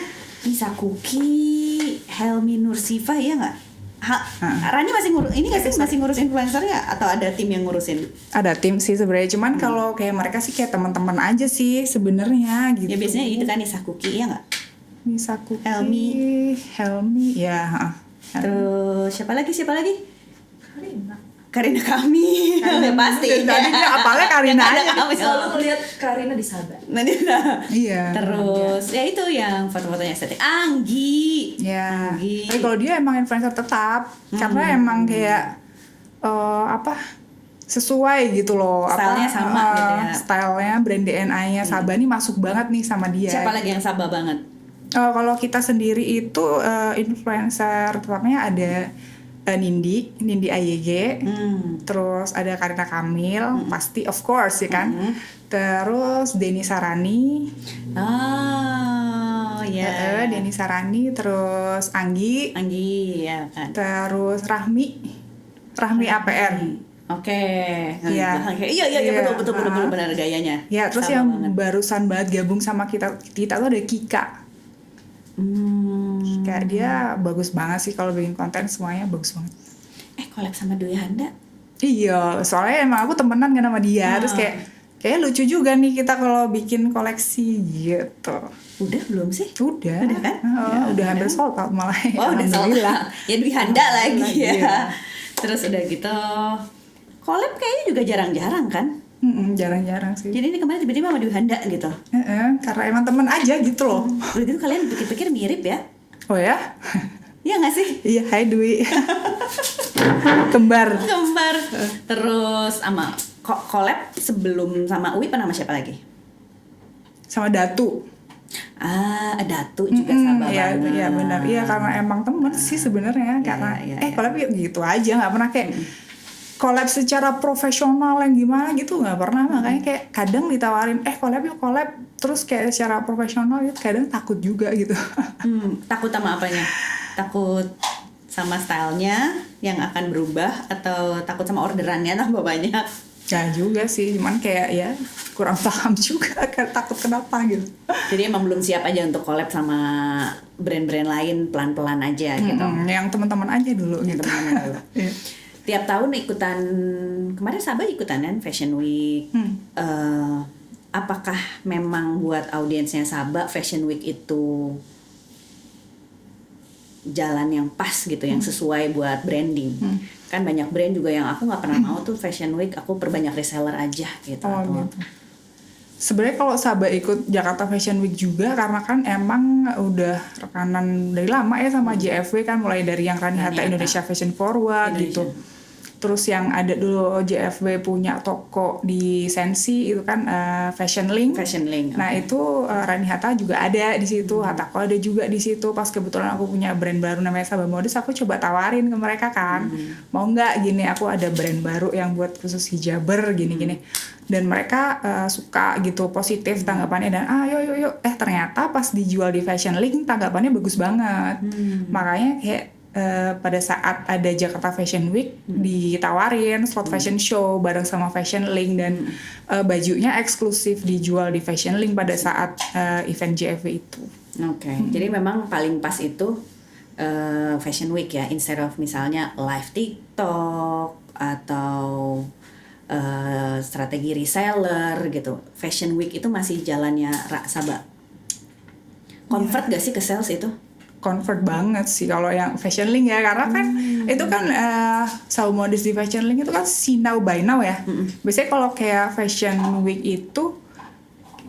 Nisa Kuki, Helmi Nursifa ya nggak? Rani masih ngurus ini nggak sih, masih ngurus influencer ya, atau ada tim yang ngurusin? Ada tim sih sebenarnya, cuman kalau kayak mereka sih kayak teman-teman aja sih sebenarnya gitu. Ya biasanya itu kan Nisa Kuki ya nggak? Nisa Kuki, Helmi ya. Terus siapa lagi? Karina Kami. Pasti. Tadi dia apalnya Karina aja. Selalu ngeliat Karina di Sabah. Iya. Terus ya itu yang foto-fotonya estetik. Anggi. Ya. Anggi. Tapi kalau dia emang influencer tetap, karena emang kayak sesuai gitu loh. Stylenya sama gitu ya. Stylenya, brand DNA-nya Sabah nih masuk banget nih sama dia. Siapa lagi yang Sabah banget? Kalau kita sendiri itu influencer tetapnya ada Nindi AYG, terus ada Karina Kamil, pasti of course ya kan, terus Denny Sarani, Denny Sarani, terus Anggi ya kan, terus Rahmi APR. Oke. Iya. Iya betul benar gayanya. Ya, terus Sama yang banget. barusan banget gabung sama kita tuh ada Kika. Kayak dia bagus banget sih kalau bikin konten, semuanya bagus banget. Collab sama Dwi Handa? Iya, soalnya emang aku temenan kan sama dia, terus kayak lucu juga nih kita kalau bikin koleksi gitu. Udah belum sih? Udah kan? Udah hampir sold out malah. Oh udah sold out. Ya Dwi Handa lagi ya. Iya. Terus udah gitu, collab kayaknya juga jarang-jarang kan? Jarang-jarang sih. Jadi ini kemarin tiba-tiba sama Dwi Handa gitu. Karena emang temen aja gitu loh. Berarti itu kalian pikir-pikir mirip ya? Oh ya? Iya nggak sih? Iya, hai Dwi. Kembar. Terus sama collab sebelum sama Uwi pernah sama siapa lagi? Sama Datu. Datu juga Sabah Iya, banget. iya benar. Iya karena emang temen sih sebenarnya. Karena collab gitu aja, nggak pernah kayak collab secara profesional yang gimana gitu, nggak pernah. Makanya kayak kadang ditawarin collab terus kayak secara profesional gitu, kadang takut juga gitu. Takut sama apanya? Takut sama stylenya yang akan berubah, atau takut sama orderannya tambah banyak? Ya juga sih, cuman kayak ya kurang paham juga kan, takut kenapa gitu. Jadi emang belum siap aja untuk collab sama brand-brand lain, pelan-pelan aja gitu. Yang teman-teman aja dulu gitu. Teman-teman dulu. Iya. Tiap tahun ikutan, kemarin Sabah ikutan kan Fashion Week. Apakah memang buat audiensnya Sabah Fashion Week itu jalan yang pas gitu, yang sesuai buat branding? Kan banyak brand juga yang aku nggak pernah mau tuh Fashion Week, aku perbanyak reseller aja gitu. Gitu. Sebenarnya kalau Sabah ikut Jakarta Fashion Week juga karena kan emang udah rekanan dari lama ya sama JFW kan, mulai dari yang Rani Hatta Indonesia Fashion Forward gitu. Terus yang ada dulu JFW punya toko di Sensi itu kan Fashion Link. Fashion Link. Nah itu Rani Hatta juga ada di situ, Hatako ada juga di situ. Pas kebetulan aku punya brand baru namanya Sabah Modest, aku coba tawarin ke mereka kan, mau nggak gini aku ada brand baru yang buat khusus hijaber gini-gini. Dan mereka suka gitu, positif tanggapannya dan yuk. Ternyata pas dijual di Fashion Link tanggapannya bagus banget. Makanya kayak pada saat ada Jakarta Fashion Week ditawarin slot fashion show bareng sama Fashion Link dan bajunya eksklusif dijual di Fashion Link pada saat event JFW itu. Oke. Jadi memang paling pas itu Fashion Week ya, instead of misalnya live TikTok atau strategi reseller gitu. Fashion Week itu masih jalannya Sabah. Convert gak sih ke sales itu? Convert banget sih kalau yang Fashion Link ya, karena kan itu kan Sabah Modest di Fashion Link itu kan see now buy now ya. Biasanya kalau kayak Fashion Week itu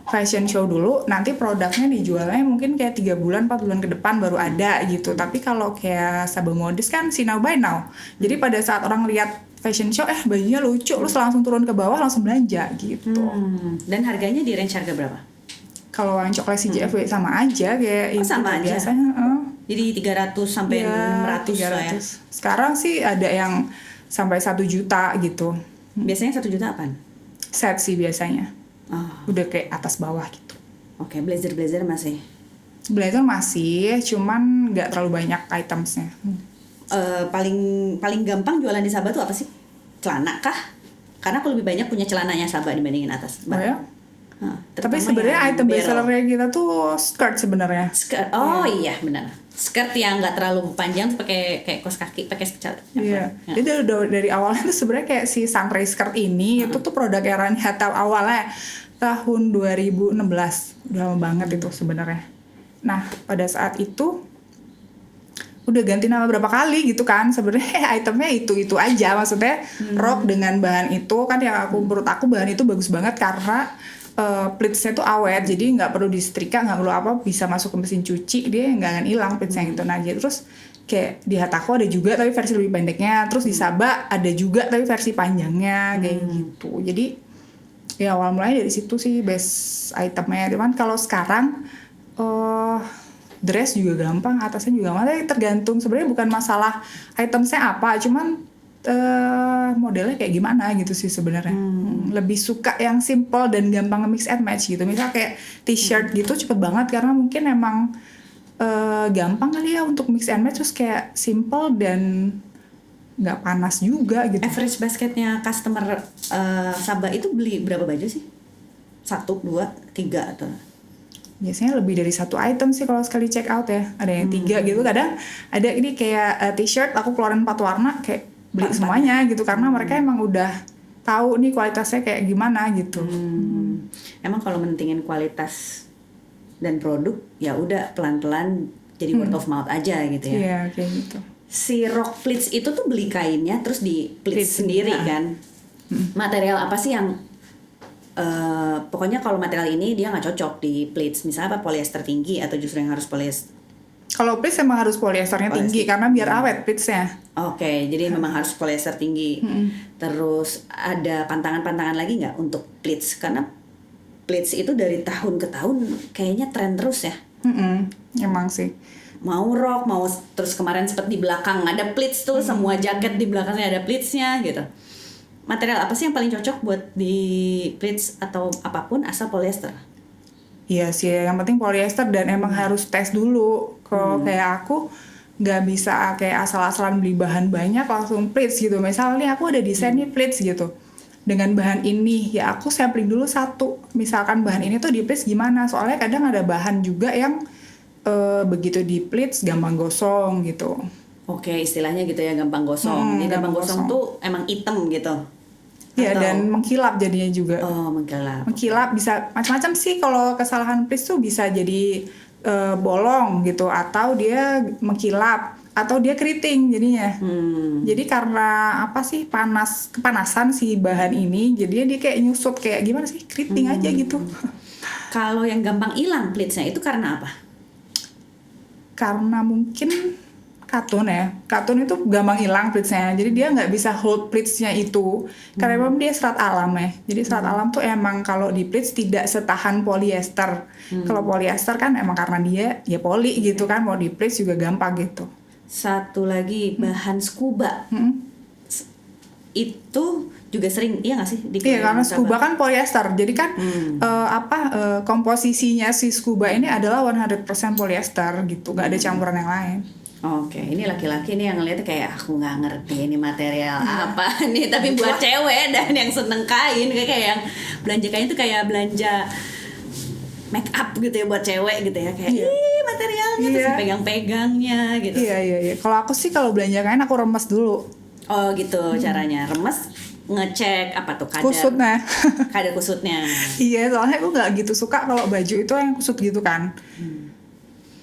fashion show dulu, nanti produknya dijualnya mungkin kayak 3 bulan, 4 bulan ke depan baru ada gitu. Tapi kalau kayak Sabah Modest kan see now buy now. Jadi pada saat orang lihat fashion show, bajunya lucu, lu langsung turun ke bawah langsung belanja gitu. Dan harganya di range harga berapa? Kalau yang koleksi JFW sama aja kayak itu sama aja? biasanya. Jadi 300 sampai 600 lah ya? Sekarang sih ada yang sampai 1 juta gitu. Biasanya 1 juta apaan? Set sih biasanya. Udah kayak atas bawah gitu. Oke, blazer masih? Blazer masih, cuman nggak terlalu banyak itemsnya. Paling gampang jualan di Sabah tuh apa sih? Celana kah? Karena aku lebih banyak punya celananya Sabah dibandingin atas. Oh ya? Tapi sebenarnya item bestsellernya kita tuh skirt sebenarnya. Skirt. Iya benar. Skirt yang nggak terlalu panjang tuh pakai kayak kaos kaki, pakai skirt. Iya. Jadi dari awalnya tuh sebenarnya kayak si Sunray skirt ini itu tuh produk Rani Hatta awalnya tahun 2016. Udah lama banget itu sebenarnya. Nah, pada saat itu udah ganti nama berapa kali gitu kan, sebenarnya itemnya itu aja, maksudnya rok dengan bahan itu kan yang menurut aku bahan itu bagus banget karena pleatsnya tuh awet, jadi nggak perlu disetrika, nggak perlu apa, bisa masuk ke mesin cuci, dia nggak akan hilang pleatsnya gitu. Nah jadi terus kayak di Hatako ada juga tapi versi lebih pendeknya, terus di Sabah ada juga tapi versi panjangnya kayak gitu. Jadi ya awal mulanya dari situ sih best itemnya. Cuman kalau sekarang dress juga gampang, atasnya juga gampang, tergantung sebenarnya bukan masalah itemnya apa, cuman modelnya kayak gimana gitu sih sebenarnya. Lebih suka yang simple dan gampang mix and match gitu. Misal kayak t-shirt gitu cepet banget karena mungkin emang gampang kali ya untuk mix and match, terus kayak simple dan nggak panas juga gitu. Average basketnya customer Sabah itu beli berapa baju sih? 1, 2, 3 atau? Biasanya lebih dari 1 item sih kalau sekali check out ya. Ada yang 3 gitu, kadang ada ini kayak t-shirt aku keluarin 4 warna kayak beli semuanya gitu karena mereka emang udah tahu nih kualitasnya kayak gimana gitu. Emang kalau mentingin kualitas dan produk ya udah pelan-pelan jadi word of mouth aja gitu ya. Iya kayak gitu. Si rok pleats itu tuh beli kainnya terus di pleats sendiri kan. Material apa sih yang pokoknya kalau material ini dia nggak cocok di pleats, misalnya apa, polyester tinggi atau justru yang harus polyester? Kalau pleats emang harus polyesternya tinggi karena biar awet pleatsnya. Oke, jadi memang harus polyester tinggi. Terus ada pantangan-pantangan lagi nggak untuk pleats? Karena pleats itu dari tahun ke tahun kayaknya tren terus ya. Emang sih. Mau rok, mau terus kemarin seperti di belakang ada pleats tuh, semua jaket di belakangnya ada pleatsnya gitu. Material apa sih yang paling cocok buat di pleats atau apapun asal polyester? Iya sih, yang penting polyester dan emang harus tes dulu. Kalau kayak aku nggak bisa kayak asal-asalan beli bahan banyak langsung pleats gitu. Misalnya aku ada desain nih pleats gitu dengan bahan ini, ya aku sampling dulu satu. Misalkan bahan ini tuh di pleats gimana? Soalnya kadang ada bahan juga yang begitu di pleats gampang gosong gitu. Oke, istilahnya gitu ya, gampang gosong. Jadi gampang gosong tuh emang hitam gitu. Iya, dan mengkilap jadinya juga. Oh, mengkilap. Mengkilap bisa macam-macam sih. Kalau kesalahan pleats tuh bisa jadi bolong gitu, atau dia mengkilap, atau dia keriting jadinya. Jadi karena apa sih, kepanasan si bahan ini, jadinya dia kayak nyusut, kayak gimana sih, keriting aja gitu. Kalau yang gampang hilang pleatsnya itu karena apa? Karena mungkin Katun itu gampang hilang pleatsnya, jadi dia nggak bisa hold pleatsnya itu karena memang dia serat alam ya. Jadi serat alam tuh emang kalau di pleats tidak setahan polyester. Kalau polyester kan emang karena dia ya poly gitu kan, mau di pleats juga gampang gitu. Satu lagi bahan scuba itu juga sering, iya nggak sih? Iya, karena scuba kan polyester, jadi kan komposisinya si scuba ini adalah 100% polyester gitu, nggak ada campuran yang lain. Oke, ini laki-laki nih yang ngeliatnya kayak aku nggak ngerti ini material apa nih, tapi buat cewek dan yang seneng kain kayak yang belanja kain itu kayak belanja make up gitu ya buat cewek gitu ya, kayak ih materialnya terus pegang-pegangnya gitu. Iya. Kalau aku sih kalau belanja kain aku remes dulu. Oh gitu caranya, remes ngecek apa tuh kusutnya. Kadar kusutnya. Iya, soalnya aku nggak gitu suka kalau baju itu yang kusut gitu kan.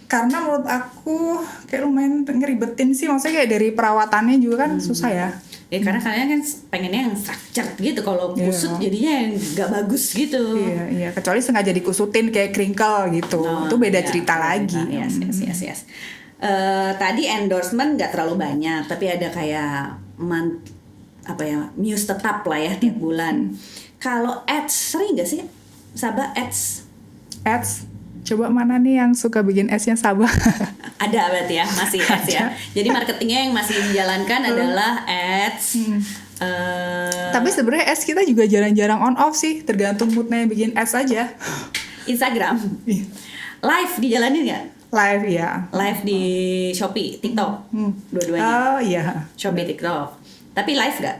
Karena menurut aku kayak lumayan ngeribetin sih, maksudnya kayak dari perawatannya juga kan susah ya. Ya karena kalian kan pengennya yang structured gitu, kalau kusut jadinya yang gak bagus gitu. Iya, kecuali sengaja dikusutin kayak crinkle gitu, itu beda cerita lagi. Yes. Tadi endorsement gak terlalu banyak, tapi ada kayak Muse tetap lah ya tiap bulan. Kalau ads sering gak sih Sabah ads? Coba mana nih yang suka bikin ads-nya Sabah? Ada berarti ya, masih ads ya. Jadi marketingnya yang masih dijalankan adalah ads. Tapi sebenarnya ads kita juga jarang-jarang on off sih, tergantung moodnya yang bikin ads aja. Instagram, live dijalanin nggak? Live ya. Live di Shopee, TikTok, dua-duanya. Oh iya. Shopee, TikTok. Tapi live nggak?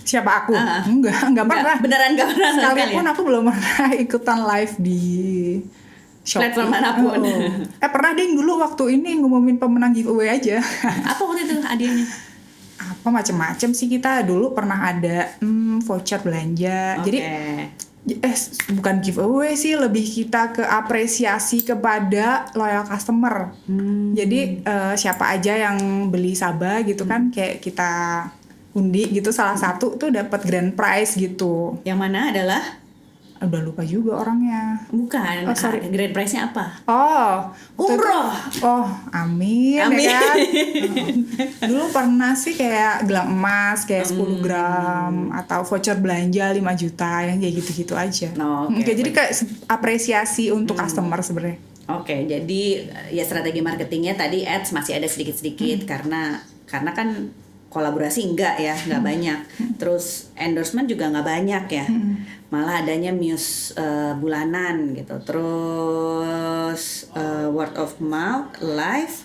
Siapa aku? Enggak pernah. Beneran nggak pernah. Sekalipun aku belum pernah ikutan live di Shopee. Platform manapun. Pernah deh dulu waktu ini ngumumin pemenang giveaway aja. Apa waktu itu hadiahnya? Apa macem-macem sih, kita dulu pernah ada voucher belanja. Jadi bukan giveaway sih, lebih kita ke apresiasi kepada loyal customer. Jadi siapa aja yang beli Sabah gitu kan, kayak kita undi gitu, salah satu tuh dapat grand prize gitu. Yang mana adalah? Udah lupa juga orangnya. Bukan. Grand prize-nya apa? Umroh. Amin. Ya kan? Dulu pernah sih kayak gelang emas kayak 10 gram atau voucher belanja 5 juta yang kayak gitu-gitu aja. Jadi kayak apresiasi untuk customer sebenarnya. Oke, jadi ya strategi marketingnya tadi ads masih ada sedikit-sedikit karena kan kolaborasi nggak banyak. Terus endorsement juga nggak banyak ya. Malah adanya Muse bulanan gitu. Terus word of mouth, live.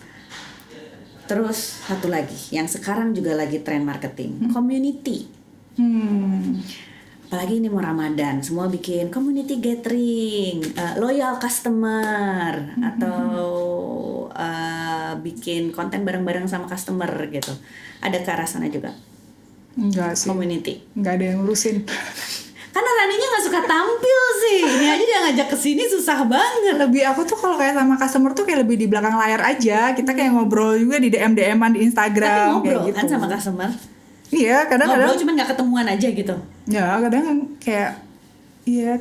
Terus satu lagi yang sekarang juga lagi tren marketing, community. Apalagi ini mau Ramadan, semua bikin community gathering, loyal customer, atau bikin konten bareng-bareng sama customer gitu. Ada ke arah sana juga? Enggak sih. Community? Enggak ada yang ngurusin. Karena Raninya nggak suka tampil sih. Ini aja dia ngajak kesini susah banget. Aku tuh kalau kayak sama customer tuh kayak lebih di belakang layar aja. Kita kayak ngobrol juga di DM-an di Instagram. Tapi ngobrol kayak gitu. kan sama customer? Iya, kadang-kadang. Ngobrol cuma nggak ketemuan aja gitu? Ya, kadang kayak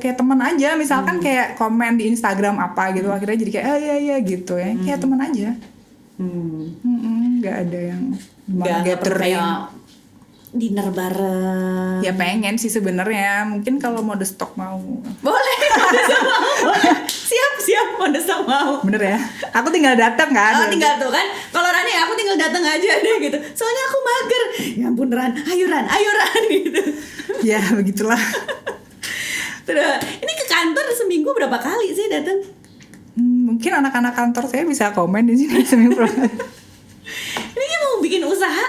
kayak teman aja. Misalkan kayak komen di Instagram apa gitu, akhirnya jadi kayak iya gitu ya. Kayak teman aja. Nggak ada yang gathering dinner bareng. Ya pengen sih sebenarnya. Mungkin kalau mode stok mau. Boleh. Siap mode stok mau. Bener ya. Aku tinggal datang kan. Tinggal tuh kan. Kalau Rani aku tinggal datang aja deh gitu. Soalnya aku mager. Ya ampun Ran, ayo Ran gitu. Ya begitulah. Terus ini ke kantor seminggu berapa kali sih datang? Mungkin anak-anak kantor saya bisa komen di sini seminggu berapa. Ini mau bikin usaha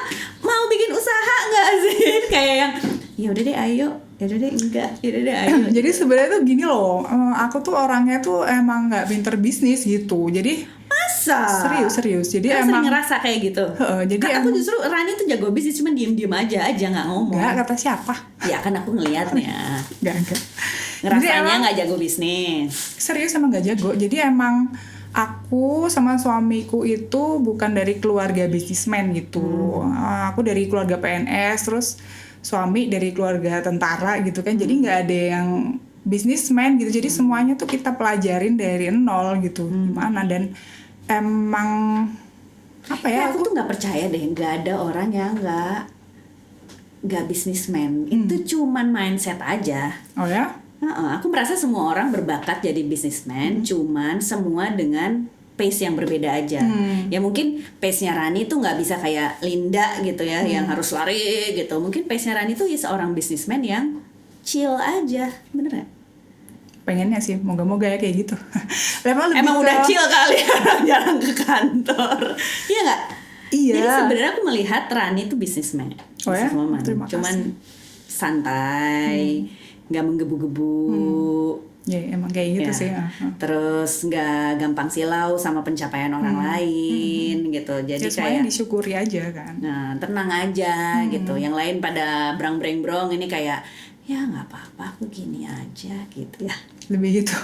nggak sih? Kayak yang ya udah deh ayo, ya udah deh enggak, ya udah deh ayo. Jadi sebenarnya tuh gini loh, aku tuh orangnya tuh emang nggak pinter bisnis gitu. Jadi masa? Serius. Jadi kan emang sering ngerasa kayak gitu. Jadi aku justru Rani tuh jago bisnis, cuma diem aja nggak ngomong. Nggak, kata siapa? Ya kan aku ngelihatnya. Nggak. Ngerasanya nggak jago bisnis. Serius emang nggak jago. Jadi emang aku sama suamiku itu bukan dari keluarga bisnismen gitu. Aku dari keluarga PNS, terus suami dari keluarga tentara gitu kan. Jadi nggak ada yang bisnismen gitu. Jadi semuanya tuh kita pelajarin dari nol gitu. Gimana, dan emang apa ya, aku tuh nggak percaya deh, nggak ada orang yang nggak businessman. Itu cuman mindset aja. oh ya, Aku merasa semua orang berbakat jadi businessman, cuman semua dengan pace yang berbeda aja. Ya mungkin pace-nya Rani tuh nggak bisa kayak Linda gitu ya, yang harus lari gitu. Mungkin pace-nya Rani tuh ya seorang businessman yang chill aja, bener nggak? pengennya sih, moga-moga ya kayak gitu. Emang Udah chill kali ya, jarang ke kantor. Iya nggak? Iya. Jadi sebenarnya aku melihat Rani tuh businessman, Oh ya? businesswoman. Terima kasih. Cuman santai, nggak menggebu-gebu. Ya emang kayak gitu Ya. sih. Terus nggak gampang silau sama pencapaian orang lain gitu. Jadi Ya semuanya kayak disyukuri aja kan. nah, tenang aja gitu. Yang lain pada brang-breng-brong, ini kayak ya nggak apa-apa, aku gini aja gitu ya. Lebih gitu.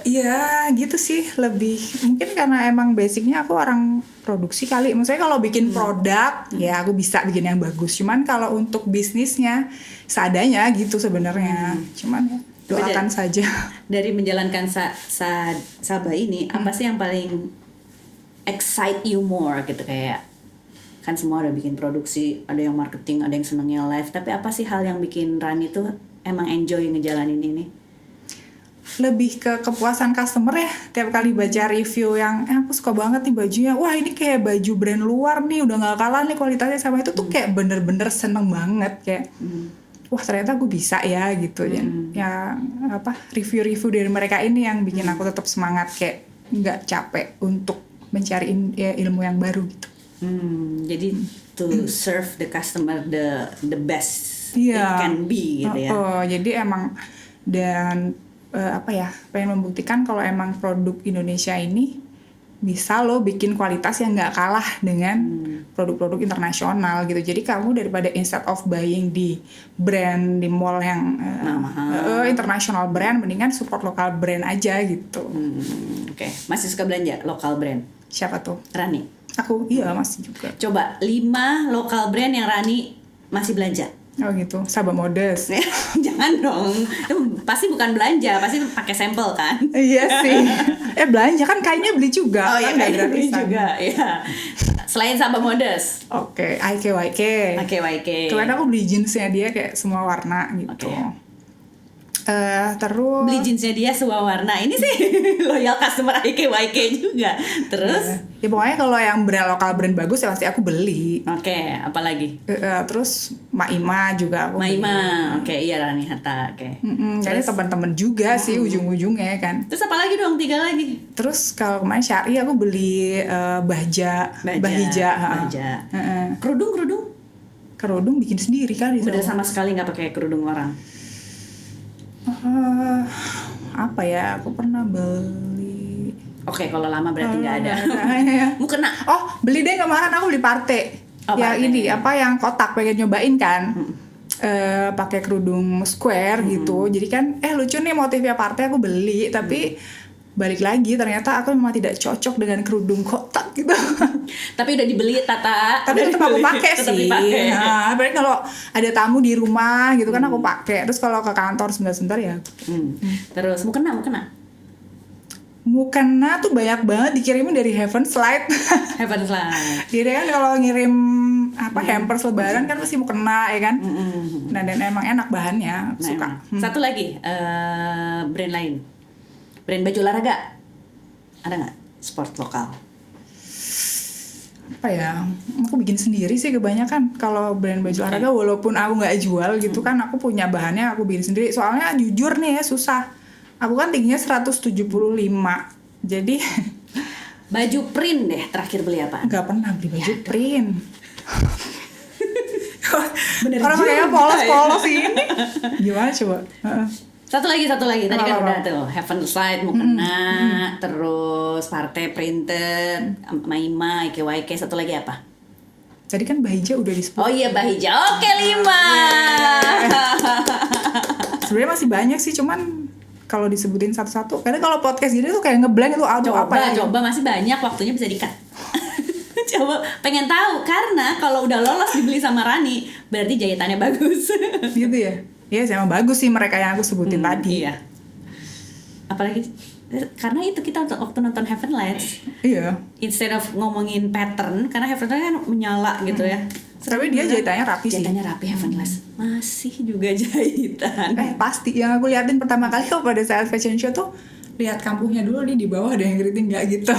Iya gitu sih, lebih mungkin karena emang basicnya aku orang produksi kali. Maksudnya kalau bikin produk ya aku bisa bikin yang bagus. Cuman kalau untuk bisnisnya seadanya gitu sebenarnya. Cuman ya doakan saja. Dari menjalankan Sabah ini, apa sih yang paling excite you more gitu? Kayak kan semua udah bikin produksi, ada yang marketing, ada yang senengnya live, tapi apa sih hal yang bikin Rani tuh emang enjoy ngejalanin ini? Lebih ke kepuasan customer ya, tiap kali baca review yang aku suka banget nih bajunya, wah ini kayak baju brand luar nih, udah gak kalah nih kualitasnya sama itu tuh kayak bener-bener seneng banget kayak wah ternyata gue bisa ya gitu. Ya apa, review-review dari mereka ini yang bikin aku tetap semangat, kayak nggak capek untuk mencari ilmu yang baru gitu. Jadi to serve the customer the best Iya. it can be gitu ya. Jadi emang dan apa ya, pengen membuktikan kalau emang produk Indonesia ini bisa lo bikin kualitas yang nggak kalah dengan produk-produk internasional gitu. Jadi kamu daripada instead of buying di brand di mall yang international brand, mendingan support lokal brand aja gitu. Oke. Masih suka belanja lokal brand? Siapa tuh? Rani. Aku iya masih juga. Coba 5 lokal brand yang Rani masih belanja. Oh gitu, Sabah Modest. Jangan dong, itu pasti bukan belanja, pasti pakai sampel kan? Iya sih. Belanja kan kainnya beli juga. Oh iya, kan nggak kayak beli gratisan. juga, ya. Selain Sabah Modest, Oke, IKYK. YK. Kemarin aku beli jeansnya dia kayak semua warna gitu. Oke. Terus Beli jeansnya dia semua warna. Ini sih loyal customer YK juga. Terus, ya pokoknya kalau yang brand lokal brand bagus ya pasti aku beli. oke, apa lagi? Terus Maima juga aku beli. Maima, oke, iya Rani Hatta, oke. Jadi teman-teman juga sih ujung-ujungnya kan. Terus apa lagi dong? 3 lagi. Terus kalau kemarin Syari aku beli Bahja. Bahja. Kerudung bikin sendiri kan di udah sana. sama sekali nggak pakai kerudung orang. Apa ya, aku pernah beli. Oke, kalau lama berarti nggak ada. Mau kena. Oh, beli deh kemarin aku beli Parte. Oh, Ya Parte. ini apa yang kotak, pengen nyobain kan. Pakai kerudung square gitu. Jadi kan lucu nih motifnya Parte, aku beli, tapi balik lagi ternyata aku memang tidak cocok dengan kerudung kotak gitu. Tapi udah dibeli Tata. Tapi tetap aku pakai Tetap sih. dipakai. Nah, berarti kalau ada tamu di rumah gitu kan aku pakai. Terus kalau ke kantor sebentar-sebentar ya. Terus mau kena. Mukena tuh banyak banget dikirimin dari Heaven Slide. Heaven Slide. Jadi kan kalau ngirim hampers lebaran kan pasti mukena ya kan. Nah dan emang enak bahannya, suka. Satu lagi brand lain. Brand baju olahraga. Ada nggak? Sport lokal. Apa ya? Aku bikin sendiri sih kebanyakan kalau brand baju olahraga, walaupun aku nggak jual gitu kan, aku punya bahannya, aku bikin sendiri. Soalnya jujur nih ya susah. Aku kan tingginya 175. Jadi Baju print deh, terakhir beli apa? nggak pernah beli baju print. Bener Orang juga kayaknya polos-polos ini. Gimana coba? Satu lagi. Tadi kan Apa? udah tuh Heaven Slide mau kena, terus Parte printed, Maima, YK. Satu lagi apa? Tadi kan Bahija udah disebut. Oh iya, Bahija. Oke, 5. Sebenarnya masih banyak sih, cuman kalau disebutin satu-satu, karena kalau podcast gini tuh kayak ngeblank itu apa ya? Coba masih banyak, waktunya bisa di-cut. Coba pengen tahu, karena kalau udah lolos dibeli sama Rani, berarti jahitannya bagus. Gitu ya? Iya, emang bagus sih mereka yang aku sebutin tadi. Iya. Apalagi Karena itu kita waktu nonton Heaven Lights, Iya. instead of ngomongin pattern, karena Heaven Lights kan menyala gitu ya. Tapi dia jahitannya rapi sih. Jahitannya rapi Heaven Lights. Masih juga jahitan. Pasti. Yang aku liatin pertama kali kok pada saat fashion show tuh, lihat kampungnya dulu nih, di bawah ada yang keriting nggak gitu.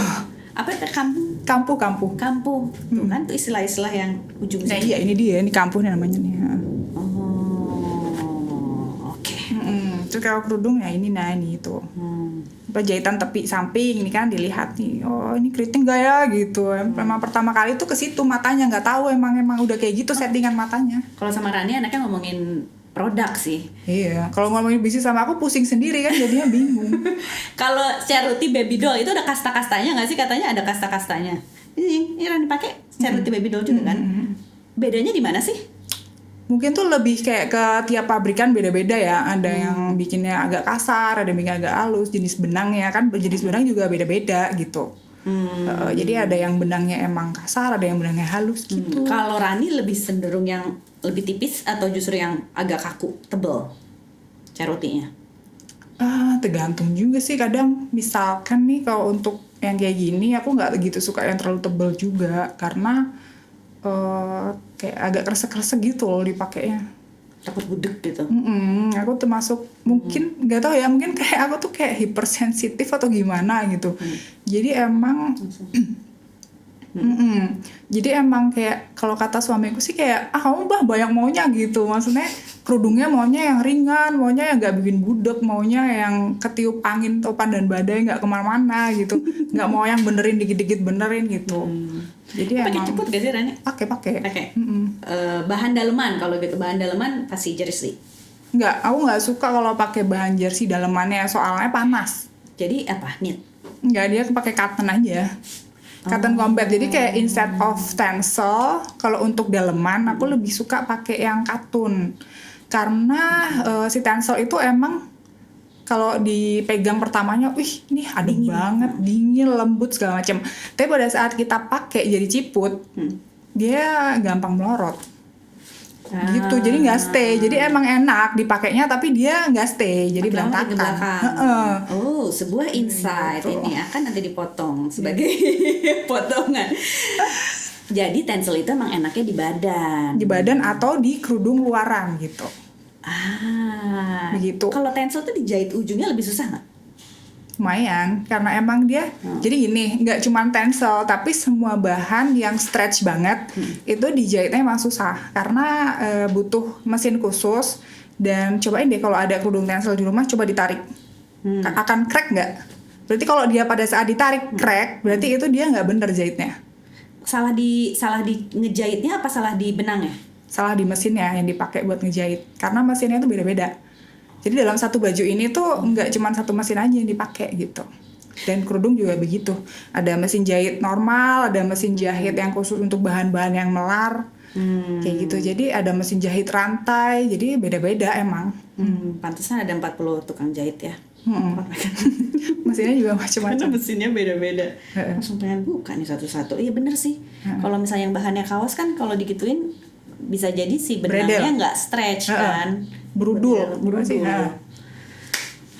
Apa itu kampung? Kampung. Tuh kan tuh istilah-istilah yang ujung Nah iya, ini dia, ini kampungnya namanya nih. Oh, oke. Terus kalau kerudung ya ini itu. Apa jahitan tepi samping ini kan dilihat nih. Oh ini keriting gak ya gitu. Memang pertama kali tuh ke situ matanya, nggak tahu emang udah kayak gitu settingan matanya. Kalau sama Rani anaknya ngomongin produk sih. Iya. Kalau ngomongin bisnis sama aku pusing sendiri kan jadinya bingung. Kalau Ceruti baby doll itu ada kasta-kastanya nggak sih? Katanya ada kasta-kastanya. Ini Rani pakai Ceruti baby doll juga kan? Bedanya di mana sih? Mungkin tuh lebih kayak ke tiap pabrikan beda-beda ya. Ada yang bikinnya agak kasar, ada yang bikin agak halus. Jenis benangnya kan, jenis benang juga beda-beda gitu. Jadi ada yang benangnya emang kasar, ada yang benangnya halus gitu. Kalau Rani lebih cenderung yang lebih tipis atau justru yang agak kaku, tebel Cerutinya? Tergantung juga sih. Kadang misalkan nih kalau untuk yang kayak gini aku nggak begitu suka yang terlalu tebel juga, karena kayak agak kresek-kresek gitu loh dipakainya. Takut budek gitu. Aku termasuk mungkin nggak tahu ya, mungkin kayak aku tuh kayak hipersensitif atau gimana gitu. Jadi emang jadi emang kayak kalau kata suamiku sih kayak kamu banyak maunya gitu, maksudnya kerudungnya maunya yang ringan, maunya yang nggak bikin budek, maunya yang ketiup angin topan dan badai nggak kemana-mana gitu, nggak mau yang benerin dikit-dikit benerin gitu. Jadi pakai emang ceput gak sih Rani? pakai. Bahan daleman kalau gitu, bahan daleman pasti jersey. Aku nggak suka kalau pakai bahan jersey dalemannya, soalnya panas. Jadi apa? Knit? Nggak, dia pakai cotton aja. Cotton combat. Jadi kayak instead of tencel, kalau untuk daleman aku lebih suka pakai yang katun. Karena si tencel itu emang kalau dipegang pertamanya, ini adem banget, dingin, lembut segala macam. Tapi pada saat kita pakai jadi ciput, dia gampang melorot. Gitu, jadi nggak stay. Jadi emang enak dipakainya, tapi dia nggak stay, jadi berantakan. Oh, sebuah insight ini akan nanti dipotong sebagai potongan. Jadi tencel itu emang enaknya di badan Atau di kerudung luaran gitu. Begitu. Kalau tencel tuh dijahit ujungnya lebih susah nggak? Lumayan, karena emang dia jadi gini, nggak cuma tencel, tapi semua bahan yang stretch banget itu dijahitnya emang susah, karena butuh mesin khusus. Dan cobain deh kalau ada kerudung tencel di rumah, coba ditarik, akan crack nggak? Berarti kalau dia pada saat ditarik crack, berarti itu dia nggak bener jahitnya. Salah di ngejahitnya apa salah di benangnya? Salah di mesinnya yang dipakai buat ngejahit, karena mesinnya itu beda-beda. Jadi dalam satu baju ini tuh nggak cuma satu mesin aja yang dipakai gitu. Dan kerudung juga begitu. Ada mesin jahit normal, ada mesin jahit yang khusus untuk bahan-bahan yang melar. Kayak gitu. Jadi ada mesin jahit rantai, jadi beda-beda emang. Pantesan ada 40 tukang jahit ya. Mesinnya juga macam-macam. Karena mesinnya beda-beda. Langsung pengen buka nih satu-satu. Iya bener sih. Kalau misalnya yang bahannya kaos kan kalau digituin bisa jadi si benangnya nggak stretch kan. Berudul.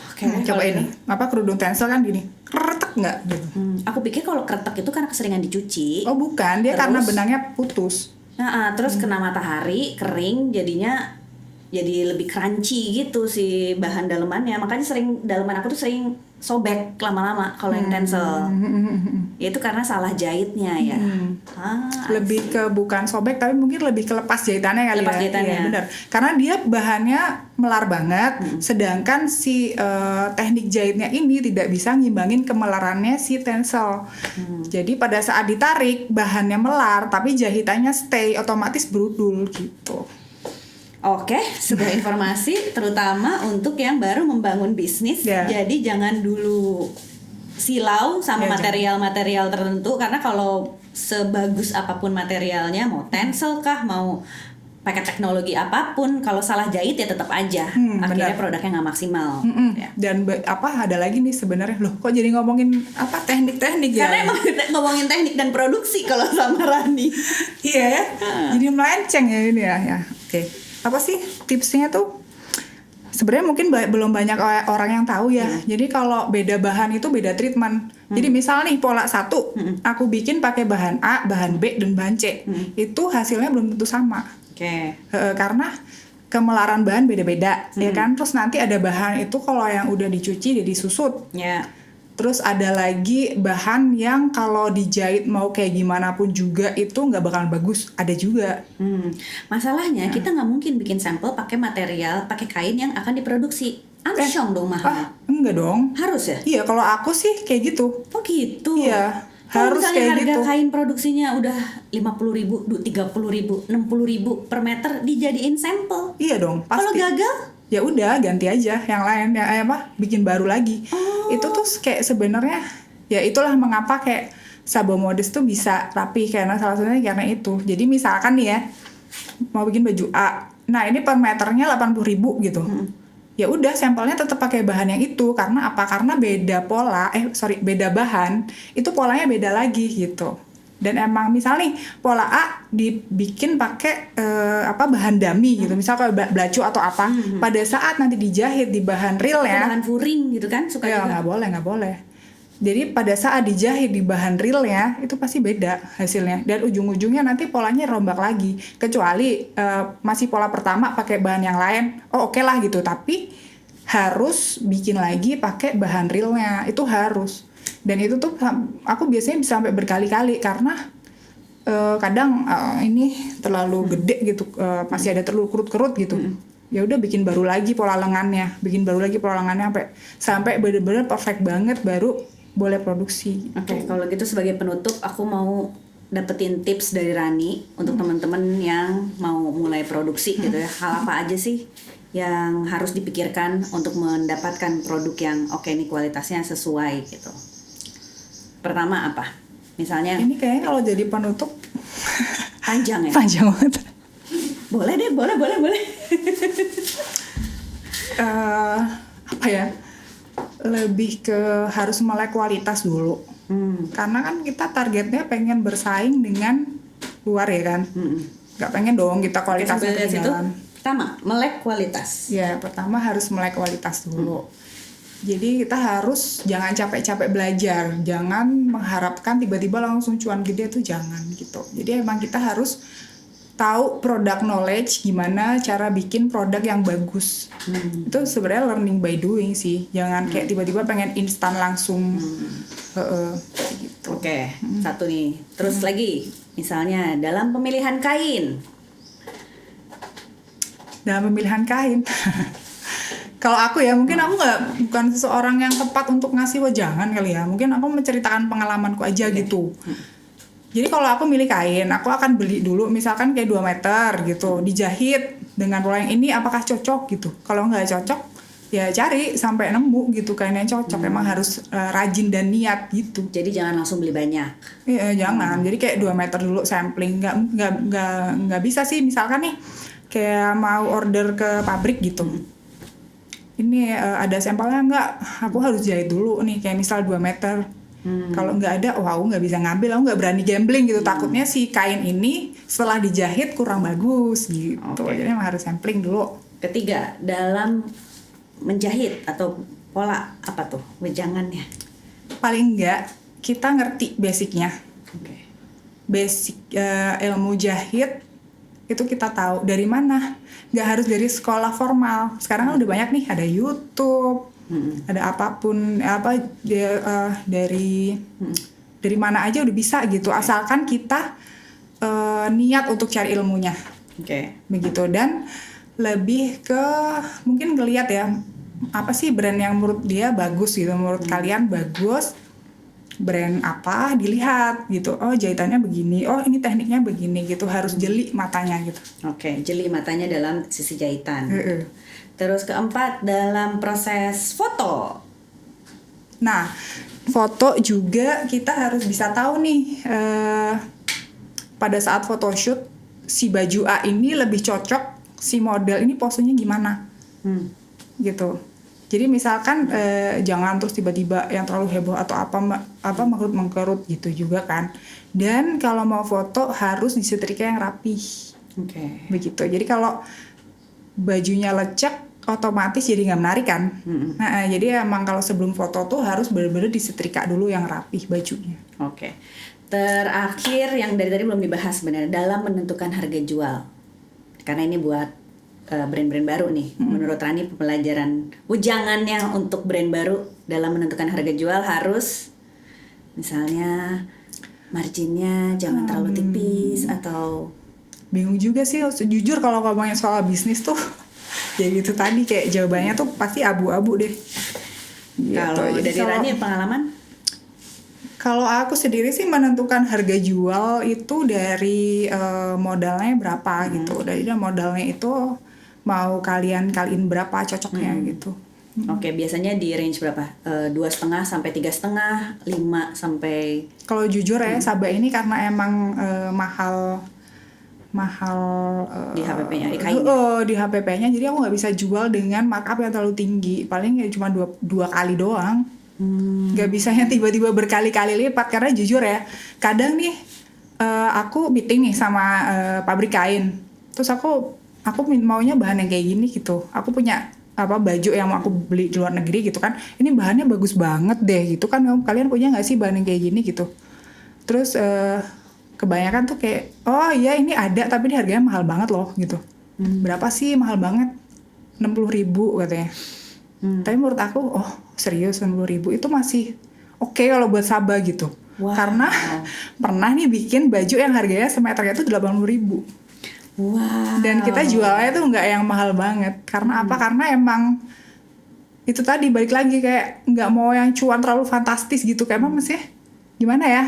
Oke, coba ini. Kerudung tencel kan gini, kretek nggak gitu. Aku pikir kalau kretek itu karena keseringan dicuci. Oh bukan, dia karena benangnya putus. Terus kena matahari, kering, jadinya jadi lebih crunchy gitu si bahan dalemannya. Makanya daleman aku tuh sering sobek lama-lama kalau yang tencel. Itu karena salah jahitnya ya. Lebih ke bukan sobek, tapi mungkin lebih ke lepas jahitannya kali lepas jahitannya. Ya, benar. Karena dia bahannya melar banget, sedangkan si teknik jahitnya ini tidak bisa ngimbangin kemelarannya si tencel. Jadi pada saat ditarik bahannya melar, tapi jahitannya stay, otomatis berudul gitu. Oke, sebuah informasi terutama untuk yang baru membangun bisnis. Jadi jangan dulu silau sama material-material tertentu, karena kalau sebagus apapun materialnya, mau tencel kah, mau pakai teknologi apapun, kalau salah jahit ya tetap aja akhirnya produknya nggak maksimal. Ya. Dan ada lagi nih sebenarnya, loh kok jadi ngomongin teknik-teknik ya? Karena emang ngomongin teknik dan produksi kalau sama Rani. Iya ya, jadi melenceng ya ini ya. Oke. Apa sih tipsnya tuh? sebenarnya mungkin belum banyak orang yang tahu ya. Jadi kalau beda bahan itu beda treatment. Jadi misal nih pola 1 aku bikin pakai bahan A, bahan B dan bahan C. Itu hasilnya belum tentu sama. Oke. Karena kemelaran bahan beda-beda ya kan. Terus nanti ada bahan itu kalau yang udah dicuci jadi susut. Ya. Terus ada lagi bahan yang kalau dijahit mau kayak gimana pun juga itu nggak bakalan bagus, ada juga. Masalahnya kita nggak mungkin bikin sampel pakai material, pakai kain yang akan diproduksi. Amsyong dong mahal. Enggak dong. Harus ya? Iya, kalau aku sih kayak gitu. Oh gitu. Iya, Kalau harus misalnya kayak harga gitu. kain produksinya udah 50.000, 30.000, 60.000 per meter dijadiin sampel. Iya dong, Kalau pasti. gagal, Ya udah ganti aja yang lain, yang bikin baru lagi. Oh. Itu tuh kayak sebenarnya ya itulah mengapa kayak Sabo Modest tuh bisa rapi karena salah satunya karena itu. Jadi misalkan nih ya mau bikin baju A, nah ini per meternya 80.000 gitu. Ya udah sampelnya tetap pakai bahan yang itu karena apa? Karena beda beda bahan itu polanya beda lagi gitu. Dan emang misal nih pola A dibikin pakai bahan dummy gitu, misal kayak belacu atau apa, pada saat nanti dijahit di bahan real ya, bahan furing gitu kan suka ya juga. nggak boleh. Jadi pada saat dijahit di bahan real ya itu pasti beda hasilnya dan ujung-ujungnya nanti polanya rombak lagi. Kecuali masih pola pertama pakai bahan yang lain, oke lah gitu. Tapi harus bikin lagi pakai bahan realnya, itu harus. Dan itu tuh aku biasanya bisa sampai berkali-kali karena kadang ini terlalu gede gitu, masih ada terlalu kerut-kerut gitu. Ya udah bikin baru lagi pola lengannya sampai bener-bener perfect banget baru boleh produksi. Oke, kalau gitu sebagai penutup aku mau dapetin tips dari Rani untuk teman-teman yang mau mulai produksi gitu ya. Hal apa aja sih yang harus dipikirkan untuk mendapatkan produk yang oke nih kualitasnya sesuai gitu. Pertama apa? Misalnya Ini kayaknya kalau jadi penutup panjang ya? panjang banget. Boleh deh, boleh. Apa ya? Lebih ke harus melek kualitas dulu. Karena kan kita targetnya pengen bersaing dengan luar ya kan. Gak pengen dong kita kualitasnya Sampai dari situ, ketinggalan. pertama melek kualitas. Ya, pertama harus melek kualitas dulu. Jadi kita harus jangan capek-capek belajar, jangan mengharapkan tiba-tiba langsung cuan gede tuh jangan gitu. Jadi emang kita harus tahu product knowledge, gimana cara bikin produk yang bagus. Itu sebenarnya learning by doing sih. Jangan kayak tiba-tiba pengen instan langsung. Gitu. Oke, satu nih. Terus lagi, misalnya dalam pemilihan kain. Dalam pemilihan kain. Kalau aku ya, mungkin aku bukan seseorang yang tepat untuk ngasih wejangan kali ya. Mungkin aku menceritakan pengalamanku aja gitu. Jadi kalau aku milih kain, aku akan beli dulu misalkan kayak 2 meter gitu, dijahit dengan pola yang ini apakah cocok gitu. Kalau nggak cocok, ya cari sampai nemu gitu kain yang cocok. Emang harus rajin dan niat gitu. Jadi jangan langsung beli banyak. Iya, jangan. Jadi kayak 2 meter dulu sampling. Nggak bisa sih misalkan nih kayak mau order ke pabrik gitu. Ini ada sampelnya nggak? Aku harus jahit dulu nih kayak misal 2 meter. Kalau nggak ada, aku nggak bisa ngambil, aku nggak berani gambling gitu. Takutnya si kain ini setelah dijahit kurang bagus gitu. Jadi emang harus sampling dulu. Ketiga, dalam menjahit atau pola apa tuh wejangannya? Paling nggak kita ngerti basicnya. Basic ilmu jahit itu kita tahu dari mana. Nggak harus dari sekolah formal. Sekarang kan udah banyak nih, ada YouTube, ada apapun dari mana aja udah bisa gitu. Asalkan kita niat untuk cari ilmunya. Begitu. Dan lebih ke mungkin ngeliat ya, apa sih brand yang menurut dia bagus gitu, menurut kalian bagus. Brand apa dilihat gitu, oh jahitannya begini, oh ini tekniknya begini gitu, harus jeli matanya gitu. Jeli matanya dalam sisi jahitan. Terus keempat, dalam proses foto. Nah, foto juga kita harus bisa tahu nih pada saat photoshoot si baju A ini lebih cocok si model ini posenya gimana gitu. Jadi misalkan jangan terus tiba-tiba yang terlalu heboh atau apa mengkerut gitu juga kan. Dan kalau mau foto harus disetrika yang rapi. Begitu. Jadi kalau bajunya lecek otomatis jadi nggak menarik kan. Nah, jadi emang kalau sebelum foto tuh harus bener-bener disetrika dulu yang rapih bajunya. Oke. Terakhir yang dari tadi belum dibahas sebenarnya dalam menentukan harga jual. Karena ini buat brand-brand baru nih. Menurut Rani pembelajaran ujangannya untuk brand baru dalam menentukan harga jual harus misalnya marginnya jangan terlalu tipis atau Bingung juga sih, jujur kalau ngomongin soal bisnis tuh ya gitu tadi kayak jawabannya tuh pasti abu-abu deh. Gitu. kalau Jadi dari Rani pengalaman? kalau aku sendiri sih menentukan harga jual itu dari modalnya berapa gitu. Dari modalnya itu mau kalian kaliin berapa cocoknya gitu. Oke, biasanya di range berapa? 2,5 sampai 3,5, 5 sampai Kalau jujur ya Sabah ini karena emang mahal di HPP-nya, di kain. di HPP-nya, jadi aku nggak bisa jual dengan markup yang terlalu tinggi. Paling ya cuma dua kali doang. Nggak bisa yang tiba-tiba berkali-kali lipat karena jujur ya kadang nih aku meeting nih sama pabrik kain, terus aku maunya bahan yang kayak gini gitu. Aku punya baju yang mau aku beli di luar negeri gitu kan, ini bahannya bagus banget deh gitu kan, kalian punya nggak sih bahan yang kayak gini gitu. Terus kebanyakan tuh kayak oh iya ini ada tapi ini harganya mahal banget loh gitu. Berapa sih mahal banget? 60.000 katanya. Tapi menurut aku oh serius 60.000 itu masih oke kalau buat Sabah gitu. Wow. Karena pernah nih bikin baju yang harganya semeternya itu 80.000. Wow. Dan kita jualnya tuh nggak yang mahal banget. Karena apa? Karena emang itu tadi balik lagi kayak nggak mau yang cuan terlalu fantastis gitu. Kayak emang mesti gimana ya?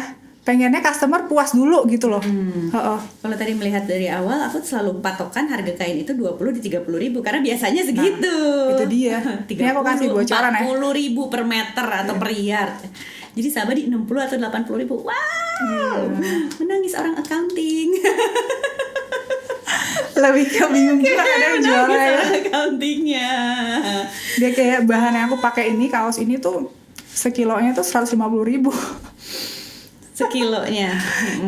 Pengennya customer puas dulu gitu loh. Kalau tadi melihat dari awal, aku selalu patokan harga kain itu 20 di 30.000 karena biasanya segitu. Nah, itu dia. 30, Ini aku kasih bocoran ya. 40.000 per meter atau per yard. Jadi Sabah di 60 atau 80.000. Wow. Menangis orang accounting. Lebih ke bingung juga ada yang jualnya ya. Accountingnya. Dia kayak bahan yang aku pakai ini, kaos ini tuh sekilonya tuh 150.000. Sekilonya.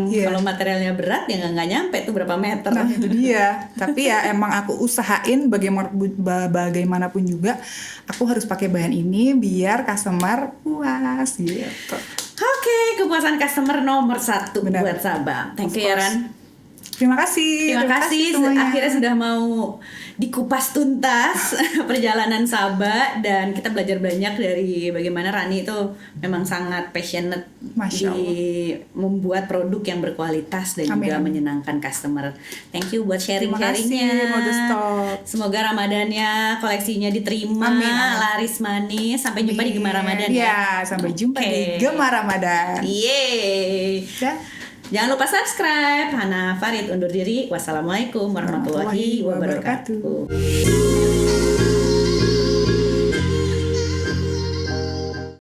Iya. Kalau materialnya berat ya nggak nyampe tuh berapa meter. Nah itu dia. Tapi ya emang aku usahain bagaimanapun juga aku harus pakai bahan ini biar customer puas gitu. Oke, kepuasan customer nomor 1 Benar. buat Sabah. Thank you ya Ran. Terima kasih. Terima kasih semuanya. akhirnya sudah mau dikupas tuntas perjalanan Sabah, dan kita belajar banyak dari bagaimana Rani itu memang sangat passionate Masya di membuat produk yang berkualitas dan Amin. juga menyenangkan customer. Thank you buat Terima sharing-sharingnya. kasih, Modest Talk. Semoga Ramadannya koleksinya diterima, Amin. laris manis. Sampai jumpa di Gemar Ramadan Ya, sampai jumpa Oke. di Gemar Ramadan. Yeay. Ya. Jangan lupa subscribe. Hana Farid undur diri. Wassalamualaikum warahmatullahi Warahmatullahi wabarakatuh. wabarakatuh.